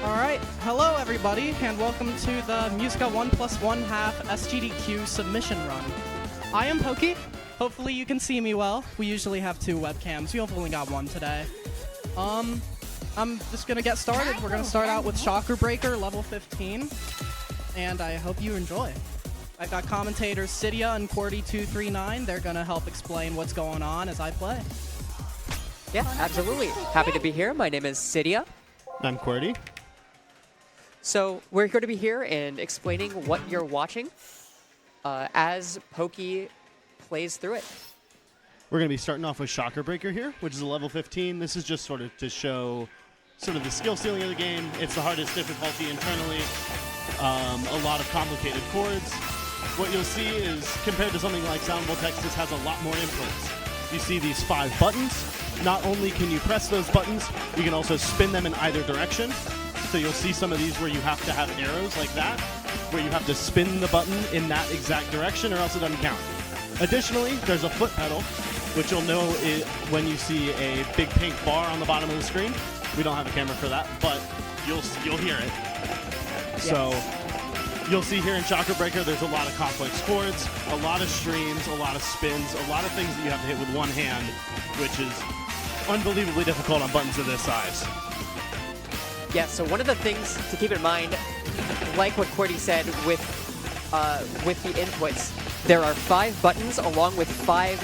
Alright, hello everybody, and welcome to the MUSECA 1+1/2 SGDQ submission run. I am Pokey. Hopefully you can see me well. We usually have 2 webcams. We only got 1 today. I'm just gonna get started. We're gonna start out with Shocker Breaker, level 15. And I hope you enjoy. I've got commentators Cydia and Qwerty239. They're gonna help explain what's going on as I play. Yeah, absolutely. Happy to be here. My name is Cydia. I'm Qwerty. So we're going to be here and explaining what you're watching as Pokey plays through it. We're going to be starting off with Shocker Breaker here, which is a level 15. This is just sort of to show sort of the skill ceiling of the game. It's the hardest difficulty internally. A lot of complicated chords. What you'll see is, compared to something like Sound Voltex, this has a lot more inputs. You see these 5 buttons. Not only can you press those buttons, you can also spin them in either direction. So you'll see some of these where you have to have arrows like that, where you have to spin the button in that exact direction or else it doesn't count. Additionally, there's a foot pedal, which you'll know when you see a big pink bar on the bottom of the screen. We don't have a camera for that, but you'll hear it. Yes. So you'll see here in Shocker Breaker, there's a lot of complex chords, a lot of streams, a lot of spins, a lot of things that you have to hit with one hand, which is unbelievably difficult on buttons of this size. Yeah, so one of the things to keep in mind, like what Qwerty said with the inputs, there are 5 buttons along with 5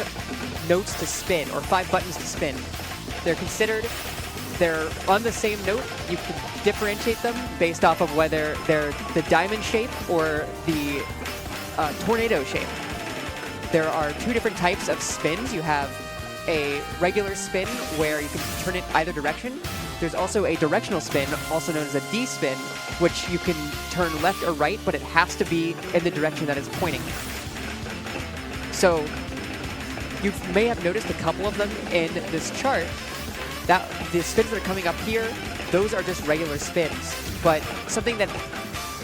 notes to spin, or 5 buttons to spin. They're on the same note. You can differentiate them based off of whether they're the diamond shape or the tornado shape. There are 2 different types of spins. You have a regular spin where you can turn it either direction. There's also a directional spin, also known as a D-spin, which you can turn left or right, but it has to be in the direction that it's pointing. So you may have noticed a couple of them in this chart. That the spins that are coming up here, those are just regular spins. But something that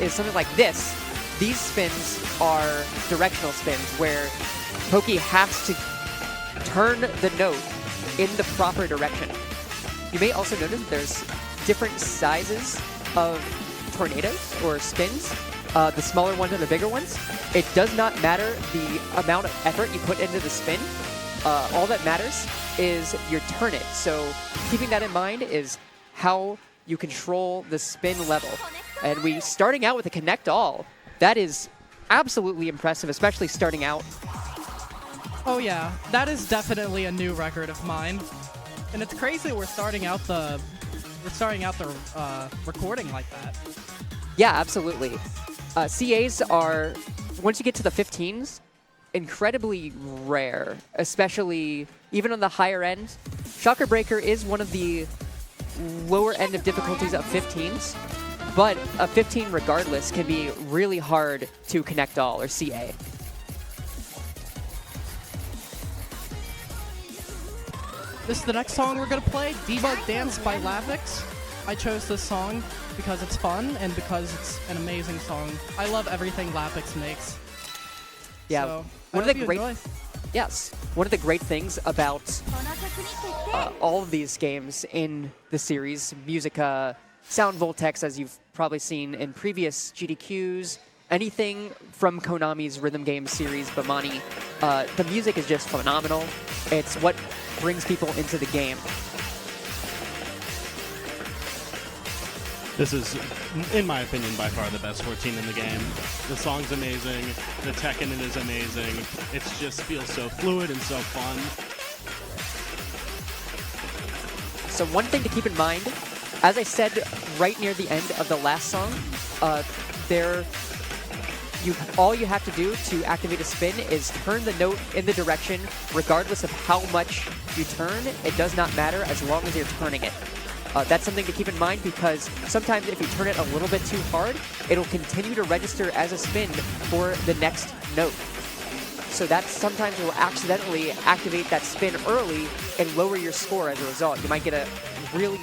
is something like this, these spins are directional spins where Pokey has to turn the note in the proper direction. You may also notice that there's different sizes of tornadoes or spins, the smaller ones and the bigger ones. It does not matter the amount of effort you put into the spin. All that matters is you turn it. So keeping that in mind is how you control the spin level. And starting out with a Connect All, that is absolutely impressive, especially starting out. Oh yeah, that is definitely a new record of mine. And it's crazy we're starting out the recording like that. Yeah, absolutely. CAs are, once you get to the 15s, incredibly rare, especially even on the higher end. Shocker Breaker is one of the lower end of difficulties of 15s, but a 15 regardless can be really hard to Connect All or CA. This is the next song we're going to play, Debug Dance by Lavix. I chose this song because it's fun and because it's an amazing song. I love everything Lavix makes. Yeah, so, one of the great things about all of these games in the series, MUSECA, Sound Voltex, as you've probably seen in previous GDQs, anything from Konami's rhythm game series, Bamani, the music is just phenomenal. It's what brings people into the game. This is, in my opinion, by far the best 14 in the game. The song's amazing. The tech in it is amazing. It just feels so fluid and so fun. So one thing to keep in mind, as I said right near the end of the last song, all you have to do to activate a spin is turn the note in the direction, regardless of how much you turn. It does not matter as long as you're turning it. That's something to keep in mind because sometimes if you turn it a little bit too hard, it'll continue to register as a spin for the next note. So that sometimes will accidentally activate that spin early and lower your score as a result. You might get a really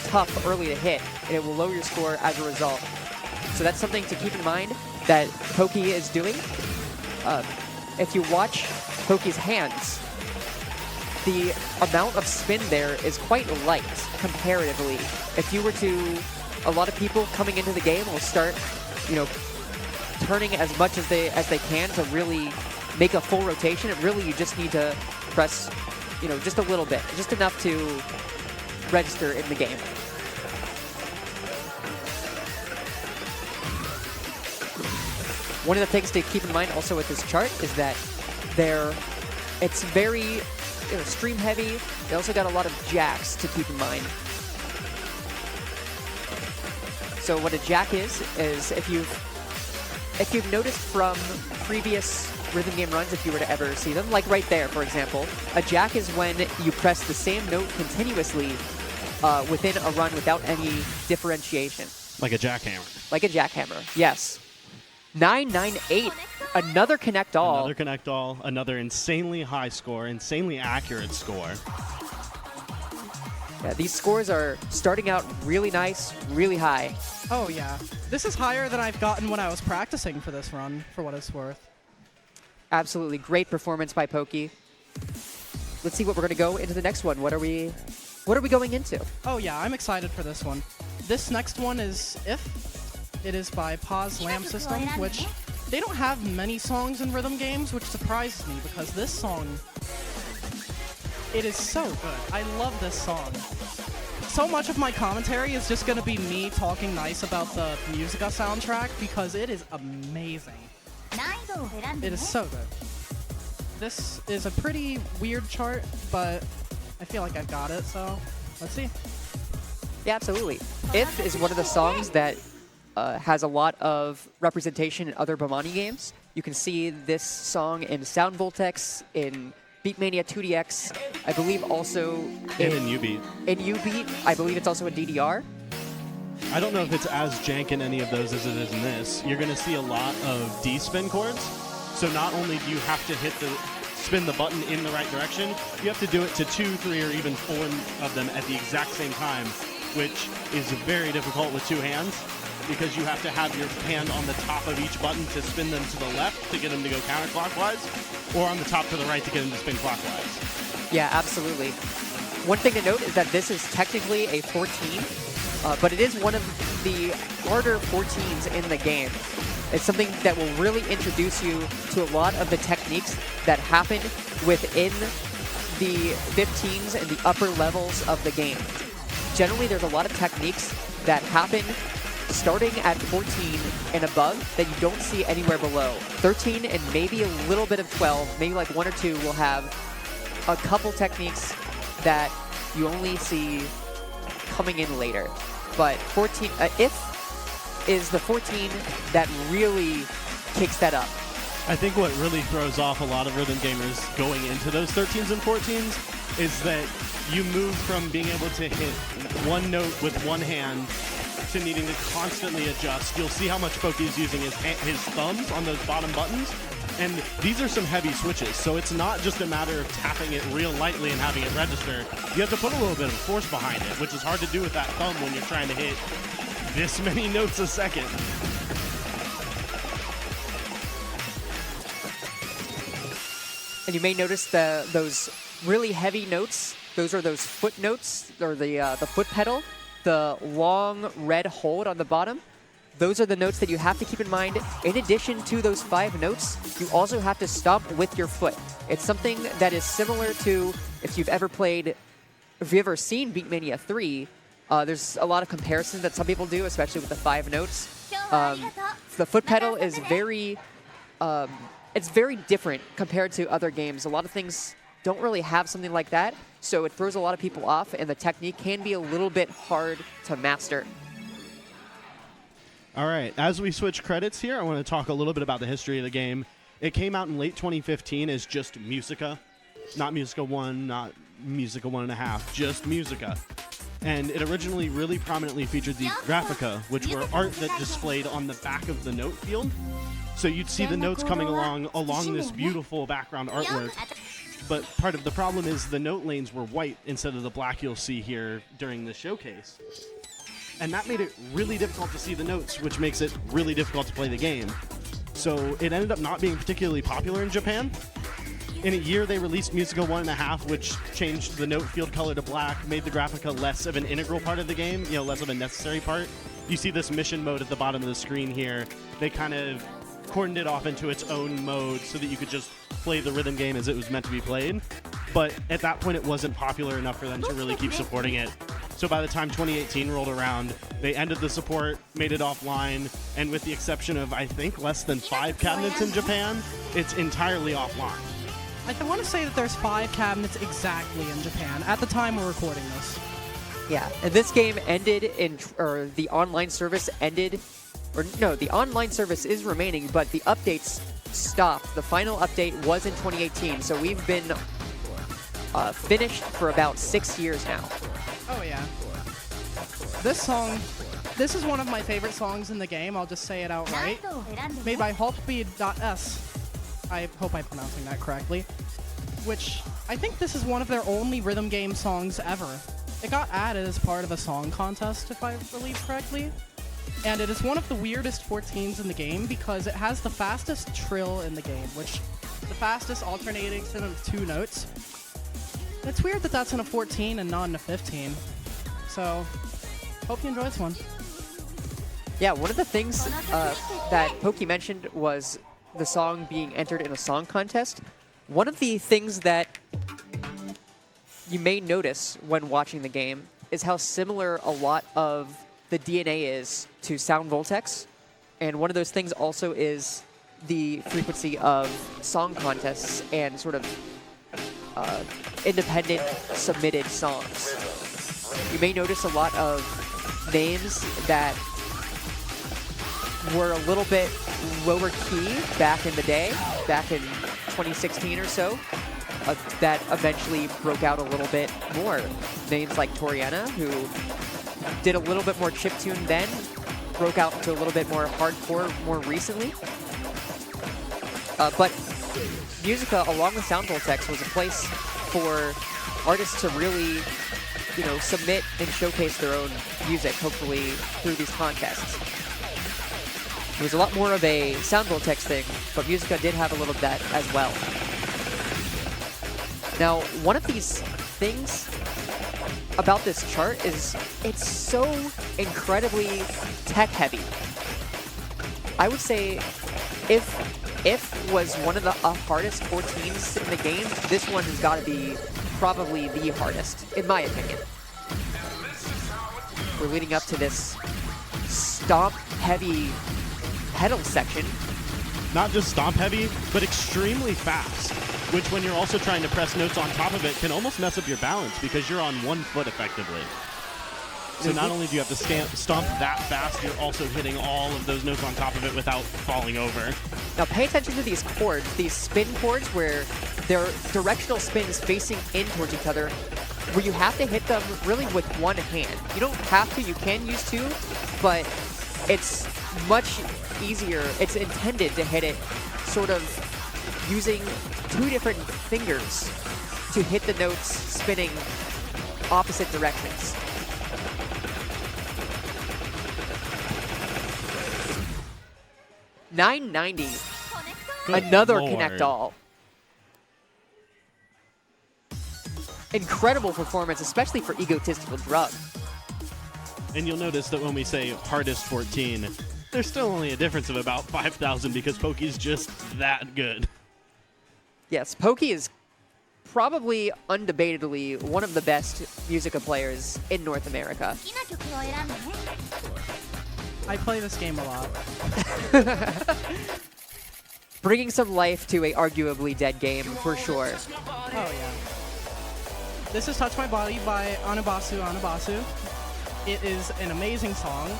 tough early to hit, and it will lower your score as a result. So that's something to keep in mind that Pokey is doing. If you watch Pokey's hands, the amount of spin there is quite light comparatively. If you were to, a lot of people coming into the game will start, you know, turning as much as they can to really make a full rotation. And really, you just need to press, you know, just a little bit, just enough to register in the game. One of the things to keep in mind also with this chart is that it's very, you know, stream heavy. They also got a lot of jacks to keep in mind. So what a jack is if you've noticed from previous rhythm game runs, if you were to ever see them, like right there, for example, a jack is when you press the same note continuously within a run without any differentiation. Like a jackhammer. Like a jackhammer, yes. 998, another connect all. Another connect all, another insanely high score, insanely accurate score. Yeah, these scores are starting out really nice, really high. Oh yeah, this is higher than I've gotten when I was practicing for this run, for what it's worth. Absolutely great performance by Pokey. Let's see what we're gonna go into the next one. What are we going into? Oh yeah, I'm excited for this one. This next one is If. It is by Paz Lamb System, which they don't have many songs in rhythm games, which surprises me because this song, it is so good. I love this song. So much of my commentary is just going to be me talking nice about the MúSECA soundtrack because it is amazing. It is so good. This is a pretty weird chart, but I feel like I've got it, so let's see. Yeah, absolutely. If is one of the songs that has a lot of representation in other Bomani games. You can see this song in Sound Voltex, in Beatmania 2DX, I believe also in U-Beat. In U-Beat, I believe it's also in DDR. I don't know if it's as jank in any of those as it is in this. You're going to see a lot of D-spin chords. So not only do you have to spin the button in the right direction, you have to do it to 2, 3, or even 4 of them at the exact same time, which is very difficult with 2 hands, because you have to have your hand on the top of each button to spin them to the left to get them to go counterclockwise, or on the top to the right to get them to spin clockwise. Yeah, absolutely. One thing to note is that this is technically a 14, but it is one of the harder 14s in the game. It's something that will really introduce you to a lot of the techniques that happen within the 15s and the upper levels of the game. Generally, there's a lot of techniques that happen starting at 14 and above that you don't see anywhere below. 13 and maybe a little bit of 12, maybe like 1 or 2 will have a couple techniques that you only see coming in later. But 14, If is the 14 that really kicks that up. I think what really throws off a lot of rhythm gamers going into those 13s and 14s is that you move from being able to hit one note with one hand to needing to constantly adjust. You'll see how much Pokey is using his thumbs on those bottom buttons, and these are some heavy switches, so it's not just a matter of tapping it real lightly and having it register. You have to put a little bit of force behind it, which is hard to do with that thumb when you're trying to hit this many notes a second. And you may notice those really heavy notes. Those are those foot notes, or the foot pedal. The long red hold on the bottom. Those are the notes that you have to keep in mind. In addition to those 5 notes, you also have to stomp with your foot. It's something that is similar to if you've ever seen Beatmania 3. There's a lot of comparisons that some people do, especially with the 5 notes. The foot pedal is very different compared to other games. A lot of things don't really have something like that, so it throws a lot of people off, and the technique can be a little bit hard to master. All right, as we switch credits here, I want to talk a little bit about the history of the game. It came out in late 2015 as just MúSECA, not MúSECA 1, not MúSECA 1.5, just MúSECA. And it originally really prominently featured the graphica, which were art that displayed on the back of the note field. So you'd see the notes coming along this beautiful background artwork. But part of the problem is the note lanes were white instead of the black you'll see here during the showcase. And that made it really difficult to see the notes, which makes it really difficult to play the game. So it ended up not being particularly popular in Japan. In a year, they released MúSECA 1.5, which changed the note field color to black, made the graphica less of an integral part of the game, less of a necessary part. You see this mission mode at the bottom of the screen here. They kind of cordoned it off into its own mode so that you could just play the rhythm game as it was meant to be played. But at that point, it wasn't popular enough for them to really keep supporting it. So by the time 2018 rolled around, they ended the support, made it offline, and with the exception of, I think, less than 5 cabinets in Japan, it's entirely offline. I want to say that there's 5 cabinets exactly in Japan at the time we're recording this. Yeah, and this game ended or the online service ended, or no, the online service is remaining, but the updates stopped. The final update was in 2018, so we've been finished for about 6 years now. Oh yeah. This song, this is one of my favorite songs in the game, I'll just say it outright. Made by Haltbeat.s. I hope I'm pronouncing that correctly. Which, I think this is one of their only rhythm game songs ever. It got added as part of a song contest, if I believe correctly. And it is one of the weirdest 14s in the game because it has the fastest trill in the game, which the fastest alternating set of 2 notes. It's weird that that's in a 14 and not in a 15. So, hope you enjoy this one. Yeah, one of the things that Pokey mentioned was the song being entered in a song contest. One of the things that you may notice when watching the game is how similar a lot of the DNA is to Sound Voltex. And one of those things also is the frequency of song contests and sort of independent submitted songs. You may notice a lot of names that were a little bit lower key back in the day, back in 2016 or so, that eventually broke out a little bit more. Names like Toriana, who did a little bit more chiptune then, broke out to a little bit more hardcore more recently. But MúSECA, along with Sound Voltex, was a place for artists to really, submit and showcase their own music, hopefully through these contests. It was a lot more of a Sound Voltex thing, but MúSECA did have a little of that as well. Now, one of these things about this chart is it's so incredibly tech-heavy. I would say if was one of the hardest 14s in the game, this one has got to be probably the hardest, in my opinion. We're leading up to this stomp-heavy pedal section. Not just stomp heavy, but extremely fast, which when you're also trying to press notes on top of it can almost mess up your balance because you're on 1 foot effectively. So not only do you have to stomp that fast, you're also hitting all of those notes on top of it without falling over. Now pay attention to these chords, these spin chords where they're directional spins facing in towards each other, where you have to hit them really with one hand. You don't have to, you can use 2, but it's much easier. It's intended to hit it sort of using 2 different fingers to hit the notes spinning opposite directions. $9.90. Good Another Lord. Connect All. Incredible performance, especially for Egotistical Drug. And you'll notice that when we say hardest 14, there's still only a difference of about 5,000 because Pokey's just that good. Yes, Pokey is probably undebatedly one of the best MúSECA players in North America. I play this game a lot. Bringing some life to a arguably dead game, for sure. Oh yeah. This is Touch My Body by Anabasu. It is an amazing song.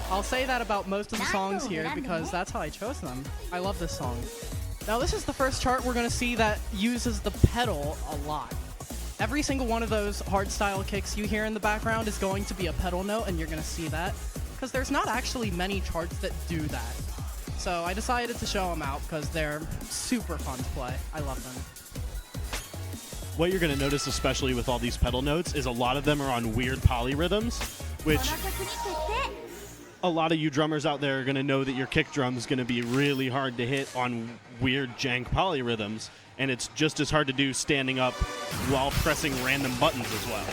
I'll say that about most of the songs here because that's how I chose them. I love this song. Now this is the first chart we're going to see that uses the pedal a lot. Every single one of those hardstyle kicks you hear in the background is going to be a pedal note, and you're going to see that because there's not actually many charts that do that. So I decided to show them out because they're super fun to play. I love them. What you're going to notice, especially with all these pedal notes, is a lot of them are on weird polyrhythms, which a lot of you drummers out there are going to know that your kick drum is going to be really hard to hit on weird jank polyrhythms. and it's just as hard to do standing up while pressing random buttons as well.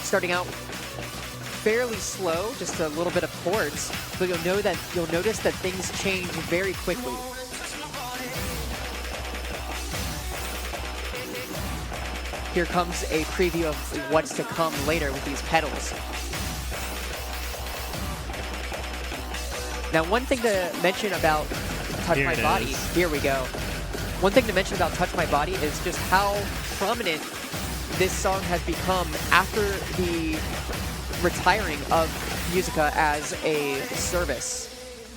Starting out fairly slow, just a little bit of chords, but you'll notice that things change very quickly. Here comes a preview of what's to come later with these pedals. Now, one thing to mention about Touch My Body, here we go. One thing to mention about Touch My Body is just how prominent this song has become after the retiring of MúSECA as a service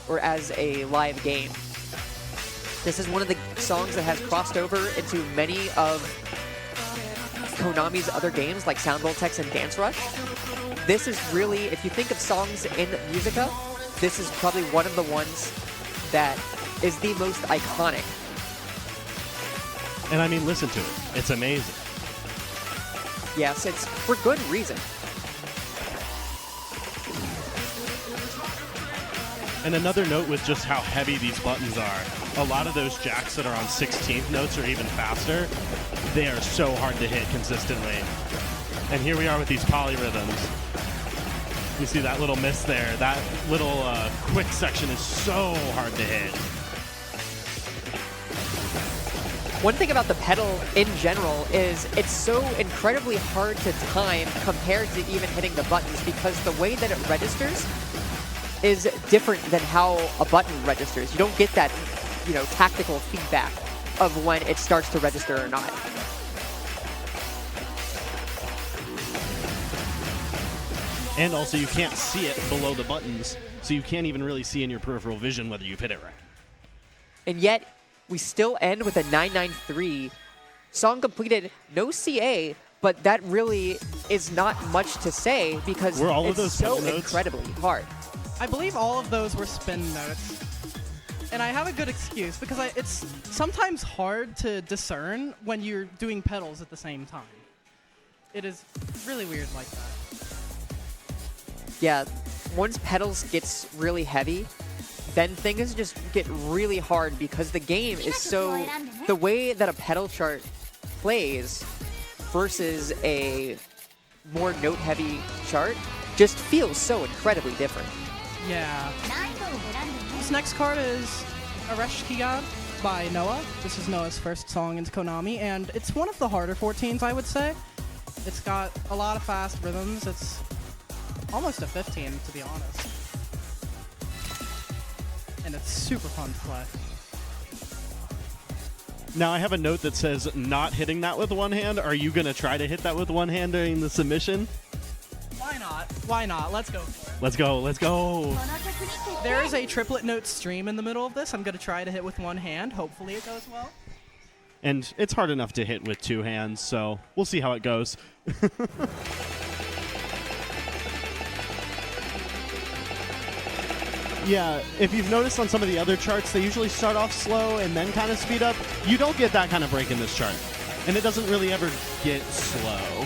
or as a live game. This is one of the songs that has crossed over into many of Konami's other games like Sound Voltex and Dance Rush. This is really, if you think of songs in MúSECA, this is probably one of the ones that is the most iconic. And I mean, listen to it. It's amazing. Yes, it's for good reason. And another note with just how heavy these buttons are. A lot of those jacks that are on 16th notes or even faster, they are so hard to hit consistently. And here we are with these polyrhythms. You see that little miss there? That little quick section is so hard to hit. One thing about the pedal in general is it's so incredibly hard to time compared to even hitting the buttons, because the way that it registers is different than how a button registers. You don't get that, tactical feedback of when it starts to register or not. And also, you can't see it below the buttons, so you can't even really see in your peripheral vision whether you've hit it right. And yet, we still end with a 993. Song completed, no CA, but that really is not much to say because it's so incredibly hard. I believe all of those were spin notes. And I have a good excuse because it's sometimes hard to discern when you're doing pedals at the same time. It is really weird like that. Yeah, once pedals gets really heavy, then things just get really hard because the game is so... The way that a pedal chart plays versus a more note-heavy chart just feels so incredibly different. Yeah. This next card is Ereshi Garu by Noah. This is Noah's first song into Konami, and it's one of the harder 14s, I would say. It's got a lot of fast rhythms. It's almost a 15, to be honest. And it's super fun to play. Now, I have a note that says not hitting that with one hand. Are you going to try to hit that with one hand during the submission? Why not? Why not? Let's go for it. Let's go. Let's go. There is a triplet note stream in the middle of this. I'm going to try to hit with one hand. Hopefully it goes well. And it's hard enough to hit with two hands, so we'll see how it goes. Yeah, if you've noticed on some of the other charts, they usually start off slow and then kind of speed up. You don't get that kind of break in this chart. And it doesn't really ever get slow.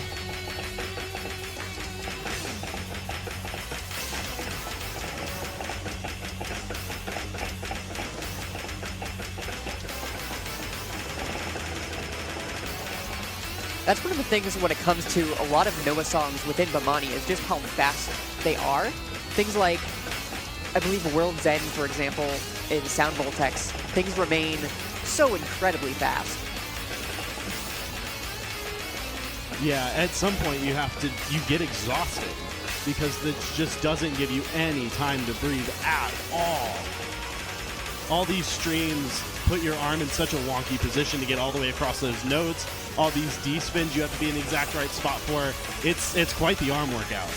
That's one of the things when it comes to a lot of Noah songs within Bamani is just how fast they are. Things like, I believe World's End, for example, in Sound Voltex, things remain so incredibly fast. Yeah, at some point you get exhausted because it just doesn't give you any time to breathe at all. All these streams put your arm in such a wonky position to get all the way across those notes. All these D-spins you have to be in the exact right spot for. It's quite the arm workout.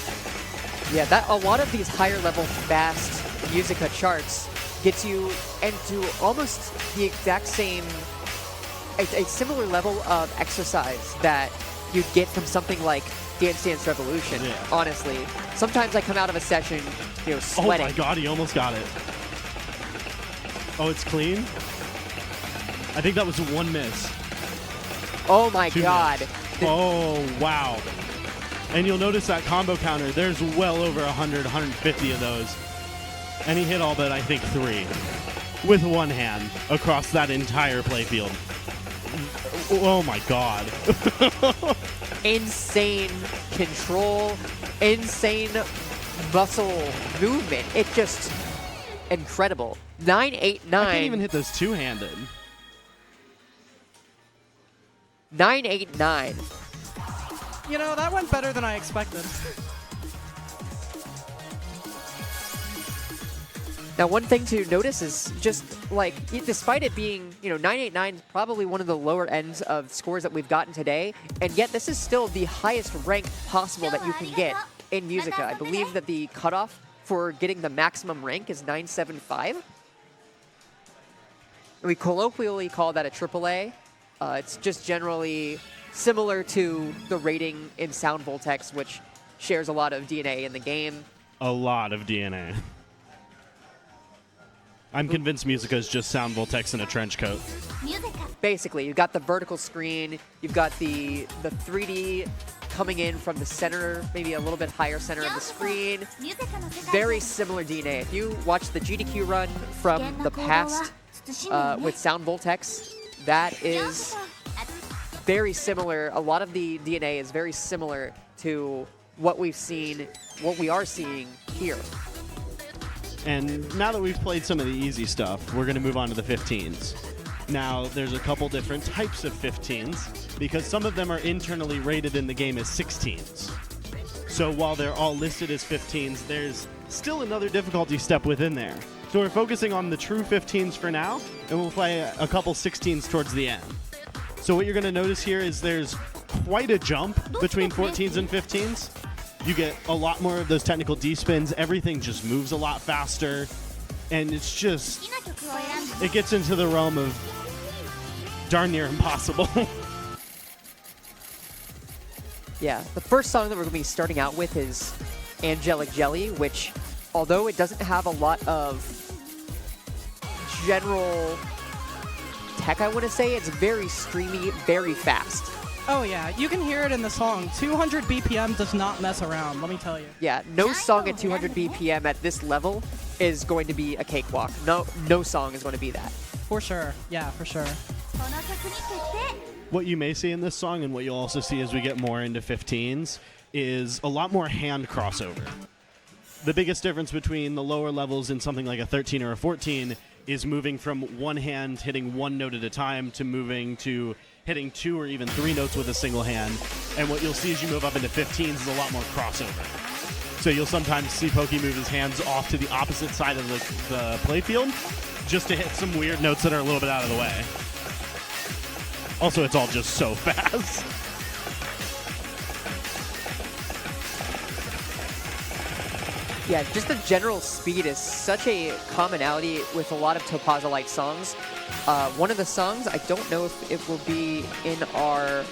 Yeah, a lot of these higher level fast MúSECA charts gets you into almost the exact same, a similar level of exercise that you'd get from something like Dance Dance Revolution, honestly. Sometimes I come out of a session, sweating. Oh my god, he almost got it. Oh, it's clean? I think that was one miss. Oh my god. Oh, wow. And you'll notice that combo counter, there's well over 100, 150 of those. And he hit all but, I think, 3. with one hand across that entire playfield. Oh my god. Insane control, insane muscle movement. It just incredible. 989. I can't even hit those two-handed. 989. You know, that went better than I expected. Now, one thing to notice is just, like, despite it being, 989 is probably one of the lower ends of scores that we've gotten today, and yet this is still the highest rank possible that you can get in MൂSECA. I believe that the cutoff for getting the maximum rank is 975. We colloquially call that a AAA. It's just generally similar to the rating in Sound Voltex, which shares a lot of DNA in the game. A lot of DNA. I'm convinced MൂSECA is just Sound Voltex in a trench coat. Basically, you've got the vertical screen, you've got the 3D coming in from the center, maybe a little bit higher center of the screen. Very similar DNA. If you watch the GDQ run from the past with Sound Voltex, that is very similar. A lot of the DNA is very similar to what we've seen, what we are seeing here. And now that we've played some of the easy stuff, we're going to move on to the 15s. Now, there's a couple different types of 15s, because some of them are internally rated in the game as 16s. So while they're all listed as 15s, there's still another difficulty step within there. So we're focusing on the true 15s for now, and we'll play a couple 16s towards the end. So what you're going to notice here is there's quite a jump between 14s and 15s. You get a lot more of those technical D-spins. Everything just moves a lot faster. And it's just, it gets into the realm of darn near impossible. Yeah, the first song that we're going to be starting out with is Angelic Jelly, which, although it doesn't have a lot of general tech, I want to say, it's very streamy, very fast. Oh yeah, you can hear it in the song. 200 BPM does not mess around, let me tell you. Yeah, no song at 200 BPM at this level is going to be a cakewalk. No song is going to be that. For sure, yeah, for sure. What you may see in this song, and what you'll also see as we get more into 15s, is a lot more hand crossover. The biggest difference between the lower levels in something like a 13 or a 14 is moving from one hand hitting one note at a time to moving to hitting 2 or even 3 notes with a single hand. And what you'll see as you move up into 15s is a lot more crossover. So you'll sometimes see Pokey move his hands off to the opposite side of the playfield just to hit some weird notes that are a little bit out of the way. Also, it's all just so fast. Yeah, just the general speed is such a commonality with a lot of Topaza-like songs. One of the songs, I don't know if it will be in our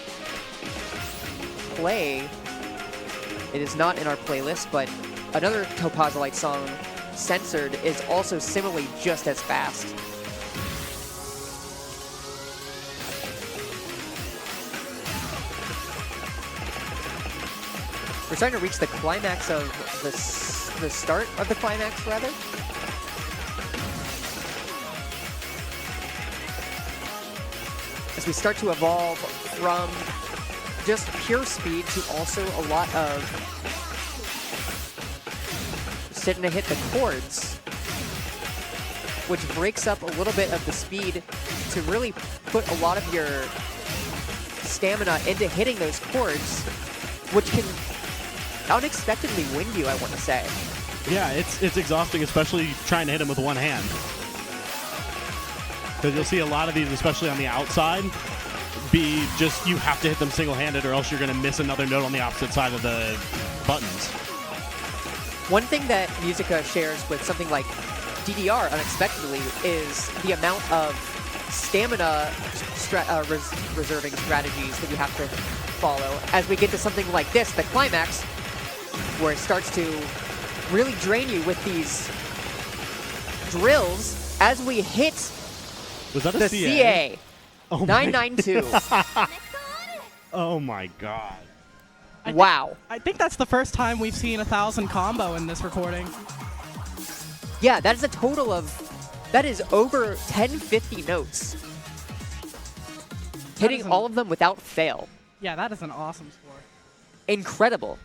play. It is not in our playlist, but another Topaza-like song, Censored, is also similarly just as fast. We're starting to reach the climax of the start of the climax, rather. As we start to evolve from just pure speed to also a lot of starting to hit the chords, which breaks up a little bit of the speed to really put a lot of your stamina into hitting those chords, which can unexpectedly win you, I want to say. Yeah, it's exhausting, especially trying to hit them with one hand. Because you'll see a lot of these, especially on the outside, be just you have to hit them single-handed or else you're going to miss another note on the opposite side of the buttons. One thing that MúSECA shares with something like DDR unexpectedly is the amount of stamina reserving strategies that you have to follow. As we get to something like this, the climax, where it starts to really drain you with these drills as we hit Was that a the CA. Oh 992. Oh my god. Wow. I think that's the first time we've seen 1,000 combo in this recording. Yeah, that is a total of That is over 1050 notes. Hitting all of them without fail. Yeah, that is an awesome score. Incredible.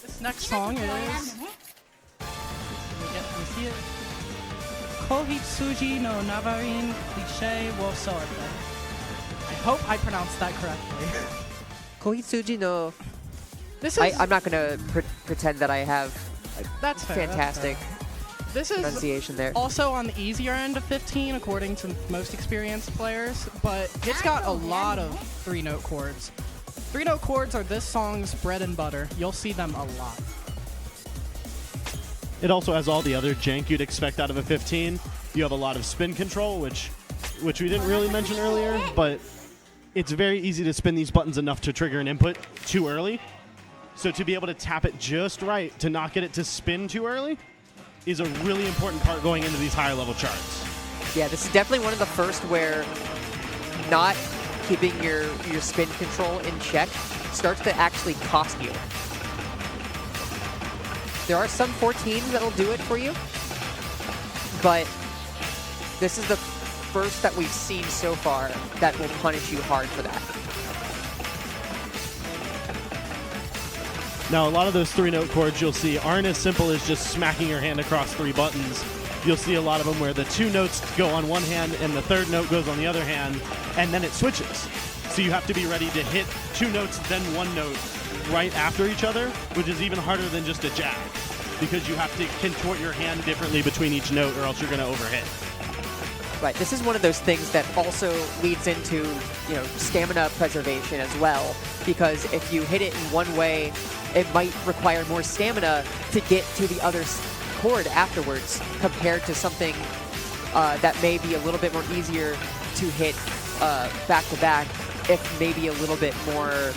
This next song is... Let me see it. Koitsuji no Navarin Cliche wo Sorte. I hope I pronounced that correctly. Koitsuji no... This is... I'm not going to pretend that I have that's fair, fantastic that's fair. This is pronunciation there. Also on the easier end of 15, according to most experienced players, but it's got a lot of 3-note chords. 3-note chords are this song's bread and butter. You'll see them a lot. It also has all the other jank you'd expect out of a 15. You have a lot of spin control, which we didn't really mention earlier, but it's very easy to spin these buttons enough to trigger an input too early. So to be able to tap it just right to not get it to spin too early is a really important part going into these higher level charts. Yeah, this is definitely one of the first where not keeping your spin control in check starts to actually cost you. There are some 14s that'll do it for you, but this is the first that we've seen so far that will punish you hard for that. Now, a lot of those 3-note chords you'll see aren't as simple as just smacking your hand across 3 buttons. You'll see a lot of them where the 2 notes go on one hand and the 3rd note goes on the other hand, and then it switches. So you have to be ready to hit 2 notes, then 1 note right after each other, which is even harder than just a jab, because you have to contort your hand differently between each note or else you're going to overhit. Right, this is one of those things that also leads into, stamina preservation as well, because if you hit it in one way, it might require more stamina to get to the other chord afterwards, compared to something that may be a little bit more easier to hit back to back, if maybe a little bit more,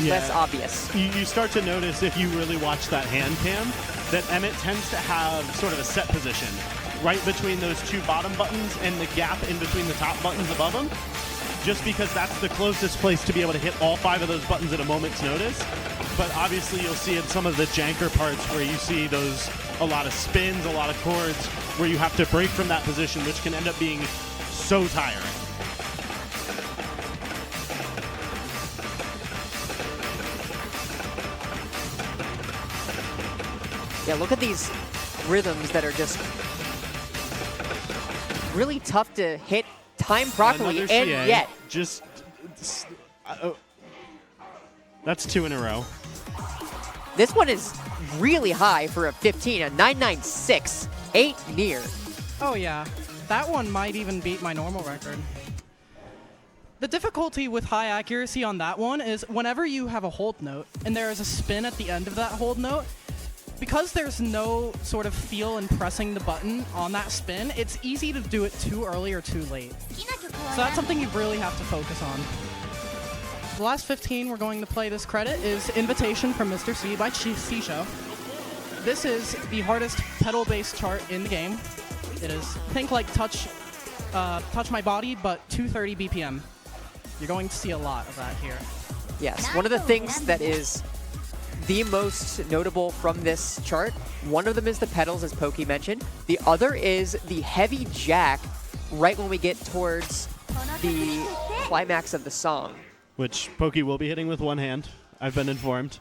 less obvious. You start to notice, if you really watch that hand cam, that Emmett tends to have sort of a set position right between those 2 bottom buttons and the gap in between the top buttons above them, just because that's the closest place to be able to hit all 5 of those buttons at a moment's notice. But obviously you'll see in some of the janker parts where you see a lot of spins, a lot of chords, where you have to break from that position, which can end up being so tiring. Yeah, look at these rhythms that are just really tough to hit time properly, and yet that's 2 in a row. This one is really high for a 15, a 996, 8 near. Oh yeah, that one might even beat my normal record. The difficulty with high accuracy on that one is whenever you have a hold note and there is a spin at the end of that hold note, because there's no sort of feel in pressing the button on that spin, it's easy to do it too early or too late. So that's something you really have to focus on. The last 15 we're going to play this credit is Invitation from Mr.C by C-Show. This is the hardest pedal-based chart in the game. It is, think like Touch My Body, but 230 BPM. You're going to see a lot of that here. Yes, one of the things that is the most notable from this chart, one of them is the pedals, as Pokey mentioned. The other is the heavy jack right when we get towards the climax of the song. Which Pokey will be hitting with one hand, I've been informed.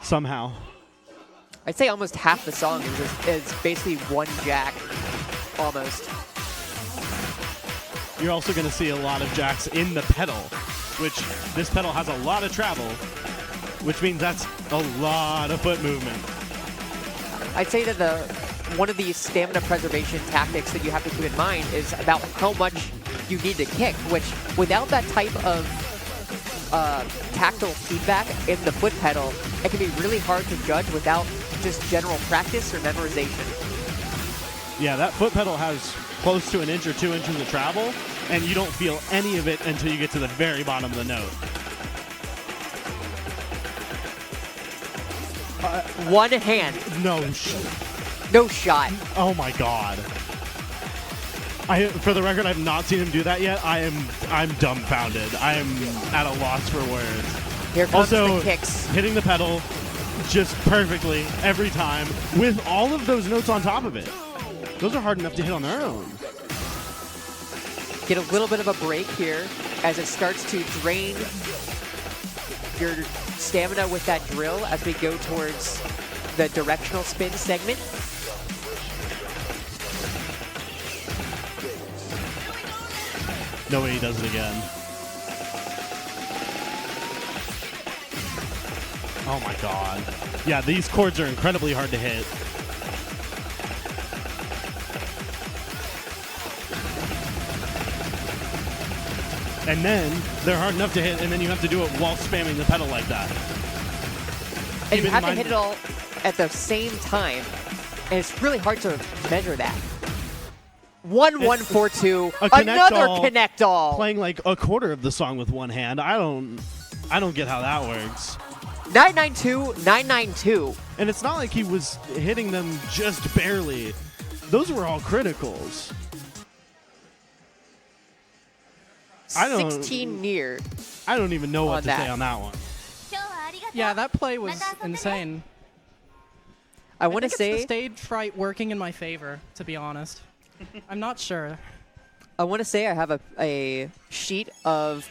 Somehow. I'd say almost half the song is basically one jack, almost. You're also going to see a lot of jacks in the pedal, which this pedal has a lot of travel, which means that's a lot of foot movement. I'd say that one of the stamina preservation tactics that you have to keep in mind is about how much you need to kick, which without that type of tactile feedback in the foot pedal, it can be really hard to judge without just general practice or memorization. Yeah, that foot pedal has close to 1 inch or 2 inches of travel, and you don't feel any of it until you get to the very bottom of the note. One hand. No shot. Oh my god. For the record, I've not seen him do that yet. I'm dumbfounded. I am at a loss for words. Here comes Also, the kicks. hitting the pedal just perfectly every time with all of those notes on top of it. Those are hard enough to hit on their own. Get a little bit of a break here as it starts to drain your stamina with that drill as we go towards the directional spin segment. No way he does it again. Oh my god. Yeah, these chords are incredibly hard to hit. And then they're hard enough to hit, and then you have to do it while spamming the pedal like that. And you have to hit it all at the same time, and it's really hard to measure that. 1-1-4-2, another connect all. Playing like a quarter of the song with one hand. I don't get how that works. 992, 992. And it's not like he was hitting them just barely. Those were all criticals. 16 near. I don't even know what to that. say on that one. Yeah, that play was insane. I want to It's say the stage fright working in my favor, to be honest. I'm not sure. I want to say I have a sheet of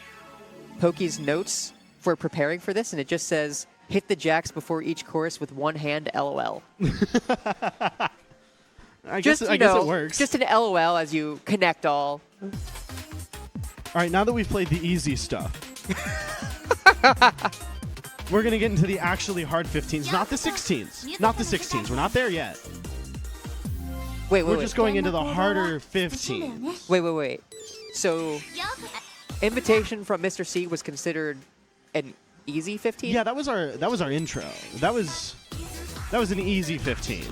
Pokey's notes for preparing for this, and it just says, hit the jacks before each chorus with one hand, LOL. I guess it works. Just an LOL as you connect all. All right, now that we've played the easy stuff, we're going to get into the actually hard 15s, not the 16s. Not the 16s. We're not there yet. We're just going into the harder 15s. Wait. So, Invitation from Mr.C was considered an easy 15? Yeah, that was our intro. That was an easy 15.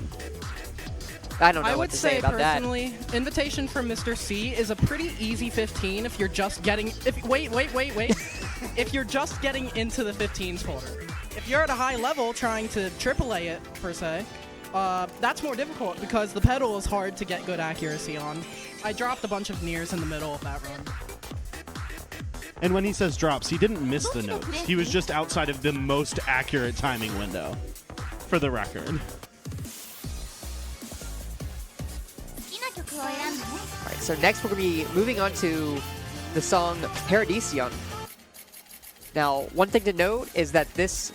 I don't know I what would to say say about that. personally, Invitation from Mr.C is a pretty easy 15 if you're just getting. Wait. If you're just getting into the 15s folder. If you're at a high level trying to AAA it per se, that's more difficult because the pedal is hard to get good accuracy on. I dropped a bunch of nears in the middle of that run. And when he says drops, he didn't miss the notes. He was just outside of the most accurate timing window, for the record. Alright, so next we're going to be moving on to the song Paradission. Now, one thing to note is that this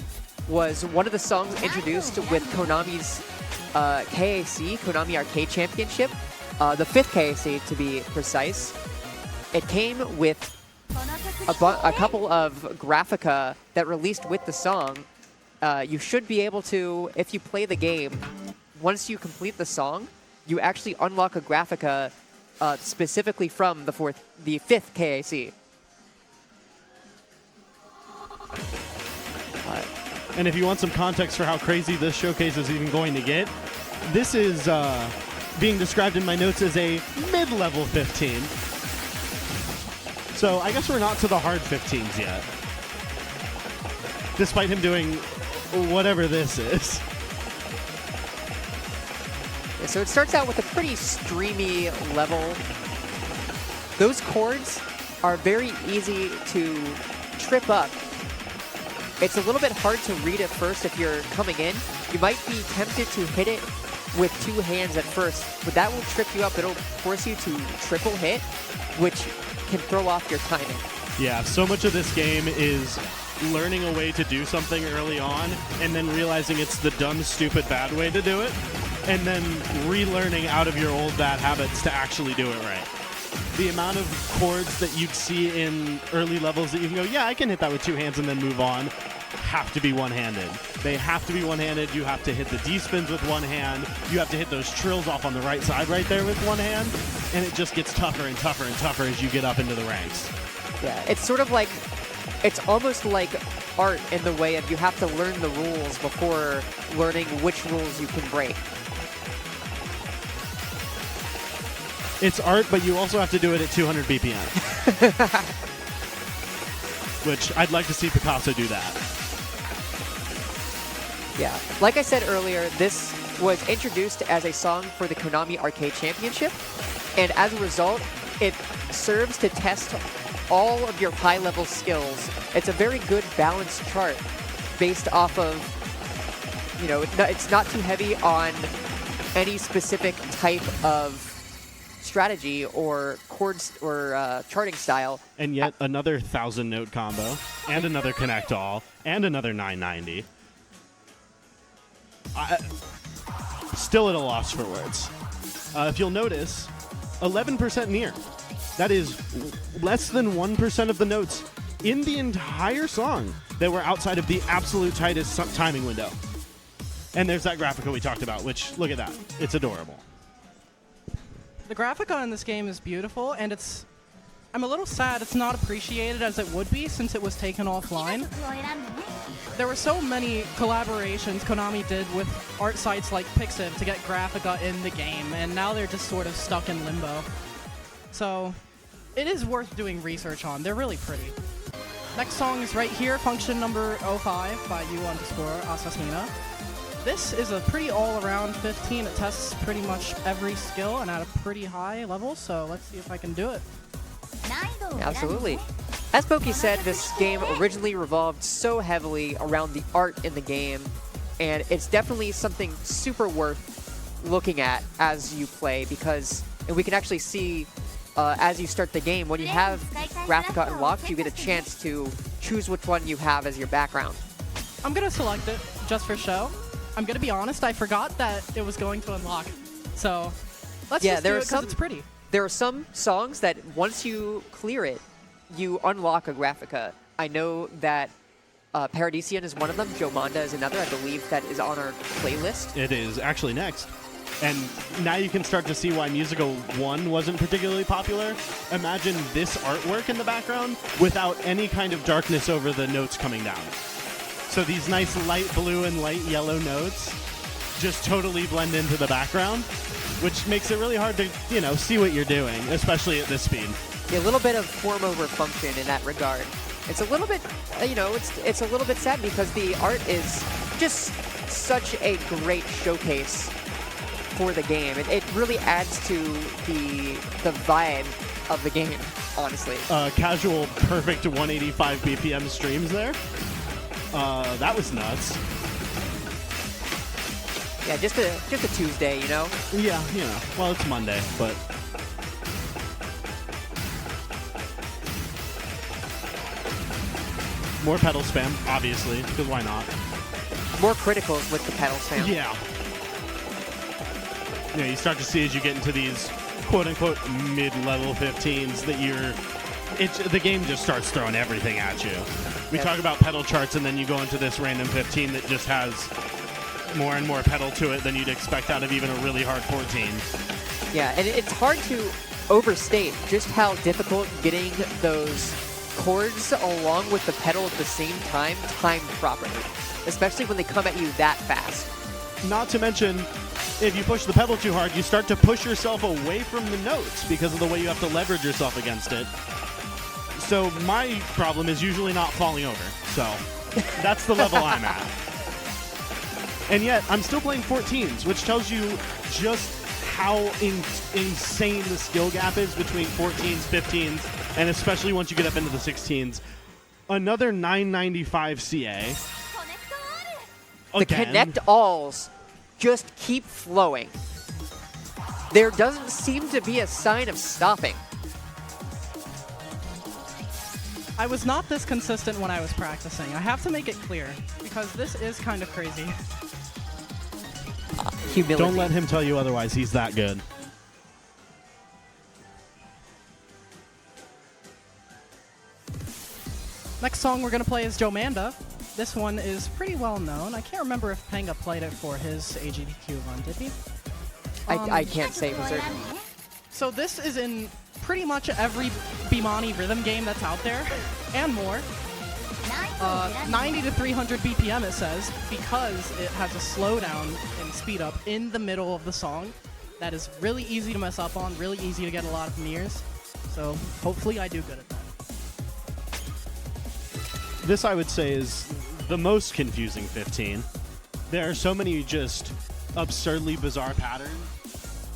was one of the songs introduced with Konami's KAC, Konami Arcade Championship, the 5th KAC to be precise. It came with a couple of graphica that released with the song. You should be able to, if you play the game, once you complete the song, you actually unlock a graphica specifically from the 5th KAC. And if you want some context for how crazy this showcase is even going to get, this is being described in my notes as a mid-level 15. So I guess we're not to the hard 15s yet. Despite him doing whatever this is. Yeah, so it starts out with a pretty streamy level. Those chords are very easy to trip up. It's a little bit hard to read at first if you're coming in. You might be tempted to hit it with two hands at first, but that will trip you up. It'll force you to triple hit, which can throw off your timing. Yeah, so much of this game is learning a way to do something early on and then realizing it's the dumb, stupid, bad way to do it, and then relearning out of your old bad habits to actually do it right. The amount of chords that you'd see in early levels that you can go, yeah, I can hit that with two hands and then move on, have to be one-handed. They have to be one-handed. You have to hit the D-spins with one hand. You have to hit those trills off on the right side right there with one hand. And it just gets tougher and tougher and tougher as you get up into the ranks. Yeah, it's sort of like, it's almost like art in the way of you have to learn the rules before learning which rules you can break. It's art, but you also have to do it at 200 BPM. Which I'd like to see Picasso do that. Yeah, like I said earlier, this was introduced as a song for the Konami Arcade Championship, and as a result, it serves to test all of your high-level skills. It's a very good balanced chart based off of, you know, it's not too heavy on any specific type of strategy or chords or charting style. And yet another 1,000-note combo, and another connect all, and another 990. Still at a loss for words. If you'll notice, 11% near. That is less than 1% of the notes in the entire song that were outside of the absolute tightest timing window. And there's that Graphica we talked about, which, look at that. It's adorable. The Graphica in this game is beautiful, and I'm a little sad it's not appreciated as it would be since it was taken offline. There were so many collaborations Konami did with art sites like XclusivE to get Graphica in the game, and now they're just sort of stuck in limbo. So, it is worth doing research on. They're really pretty. Next song is right here, Function number 05 by U_Asasina. This is a pretty all-around 15. It tests pretty much every skill and at a pretty high level, so let's see if I can do it. Absolutely. As Poki said, this game originally revolved so heavily around the art in the game, and it's definitely something super worth looking at as you play, because we can actually see as you start the game, when you have Graphica unlocked, you get a chance to choose which one you have as your background. I'm going to select it just for show. I'm going to be honest, I forgot that it was going to unlock. So let's just do it because it's pretty. There are some songs that once you clear it, you unlock a Graphica. I know that Paradission is one of them. JOMANDA is another. I believe that is on our playlist. It is actually next. And now you can start to see why MUSECA 1 wasn't particularly popular. Imagine this artwork in the background without any kind of darkness over the notes coming down. So these nice light blue and light yellow notes just totally blend into the background, which makes it really hard to, you know, see what you're doing, especially at this speed. Yeah, a little bit of form over function in that regard. It's a little bit, you know, it's a little bit sad because the art is just such a great showcase for the game. It really adds to the vibe of the game, honestly. Casual, perfect 185 BPM streams there. That was nuts. Yeah, just a Tuesday, you know? Yeah, you know. Well, it's Monday, but... More pedal spam, obviously, because why not? More criticals with the pedal spam. Yeah. You know, you start to see as you get into these quote-unquote mid-level 15s that the game just starts throwing everything at you. We talk about pedal charts, and then you go into this random 15 that just has more and more pedal to it than you'd expect out of even a really hard 14. Yeah, and it's hard to overstate just how difficult getting those chords along with the pedal at the same time timed properly, especially when they come at you that fast. Not to mention, if you push the pedal too hard, you start to push yourself away from the notes because of the way you have to leverage yourself against it. So my problem is usually not falling over. So that's the level I'm at. And yet, I'm still playing 14s, which tells you just how insane the skill gap is between 14s, 15s, and especially once you get up into the 16s. Another 995 CA. The connect alls just keep flowing. There doesn't seem to be a sign of stopping. I was not this consistent when I was practicing. I have to make it clear, because this is kind of crazy. Humility. Don't let him tell you otherwise. He's that good. Next song we're going to play is JOMANDA. This one is pretty well known. I can't remember if Panga played it for his AGDQ run, did he? I can't say for certain. So this is in pretty much every Bimani rhythm game that's out there, and more. 90 to 300 BPM it says, because it has a slowdown and speed up in the middle of the song. That is really easy to mess up on, really easy to get a lot of mirrors. So hopefully I do good at that. This, I would say, is the most confusing 15. There are so many just absurdly bizarre patterns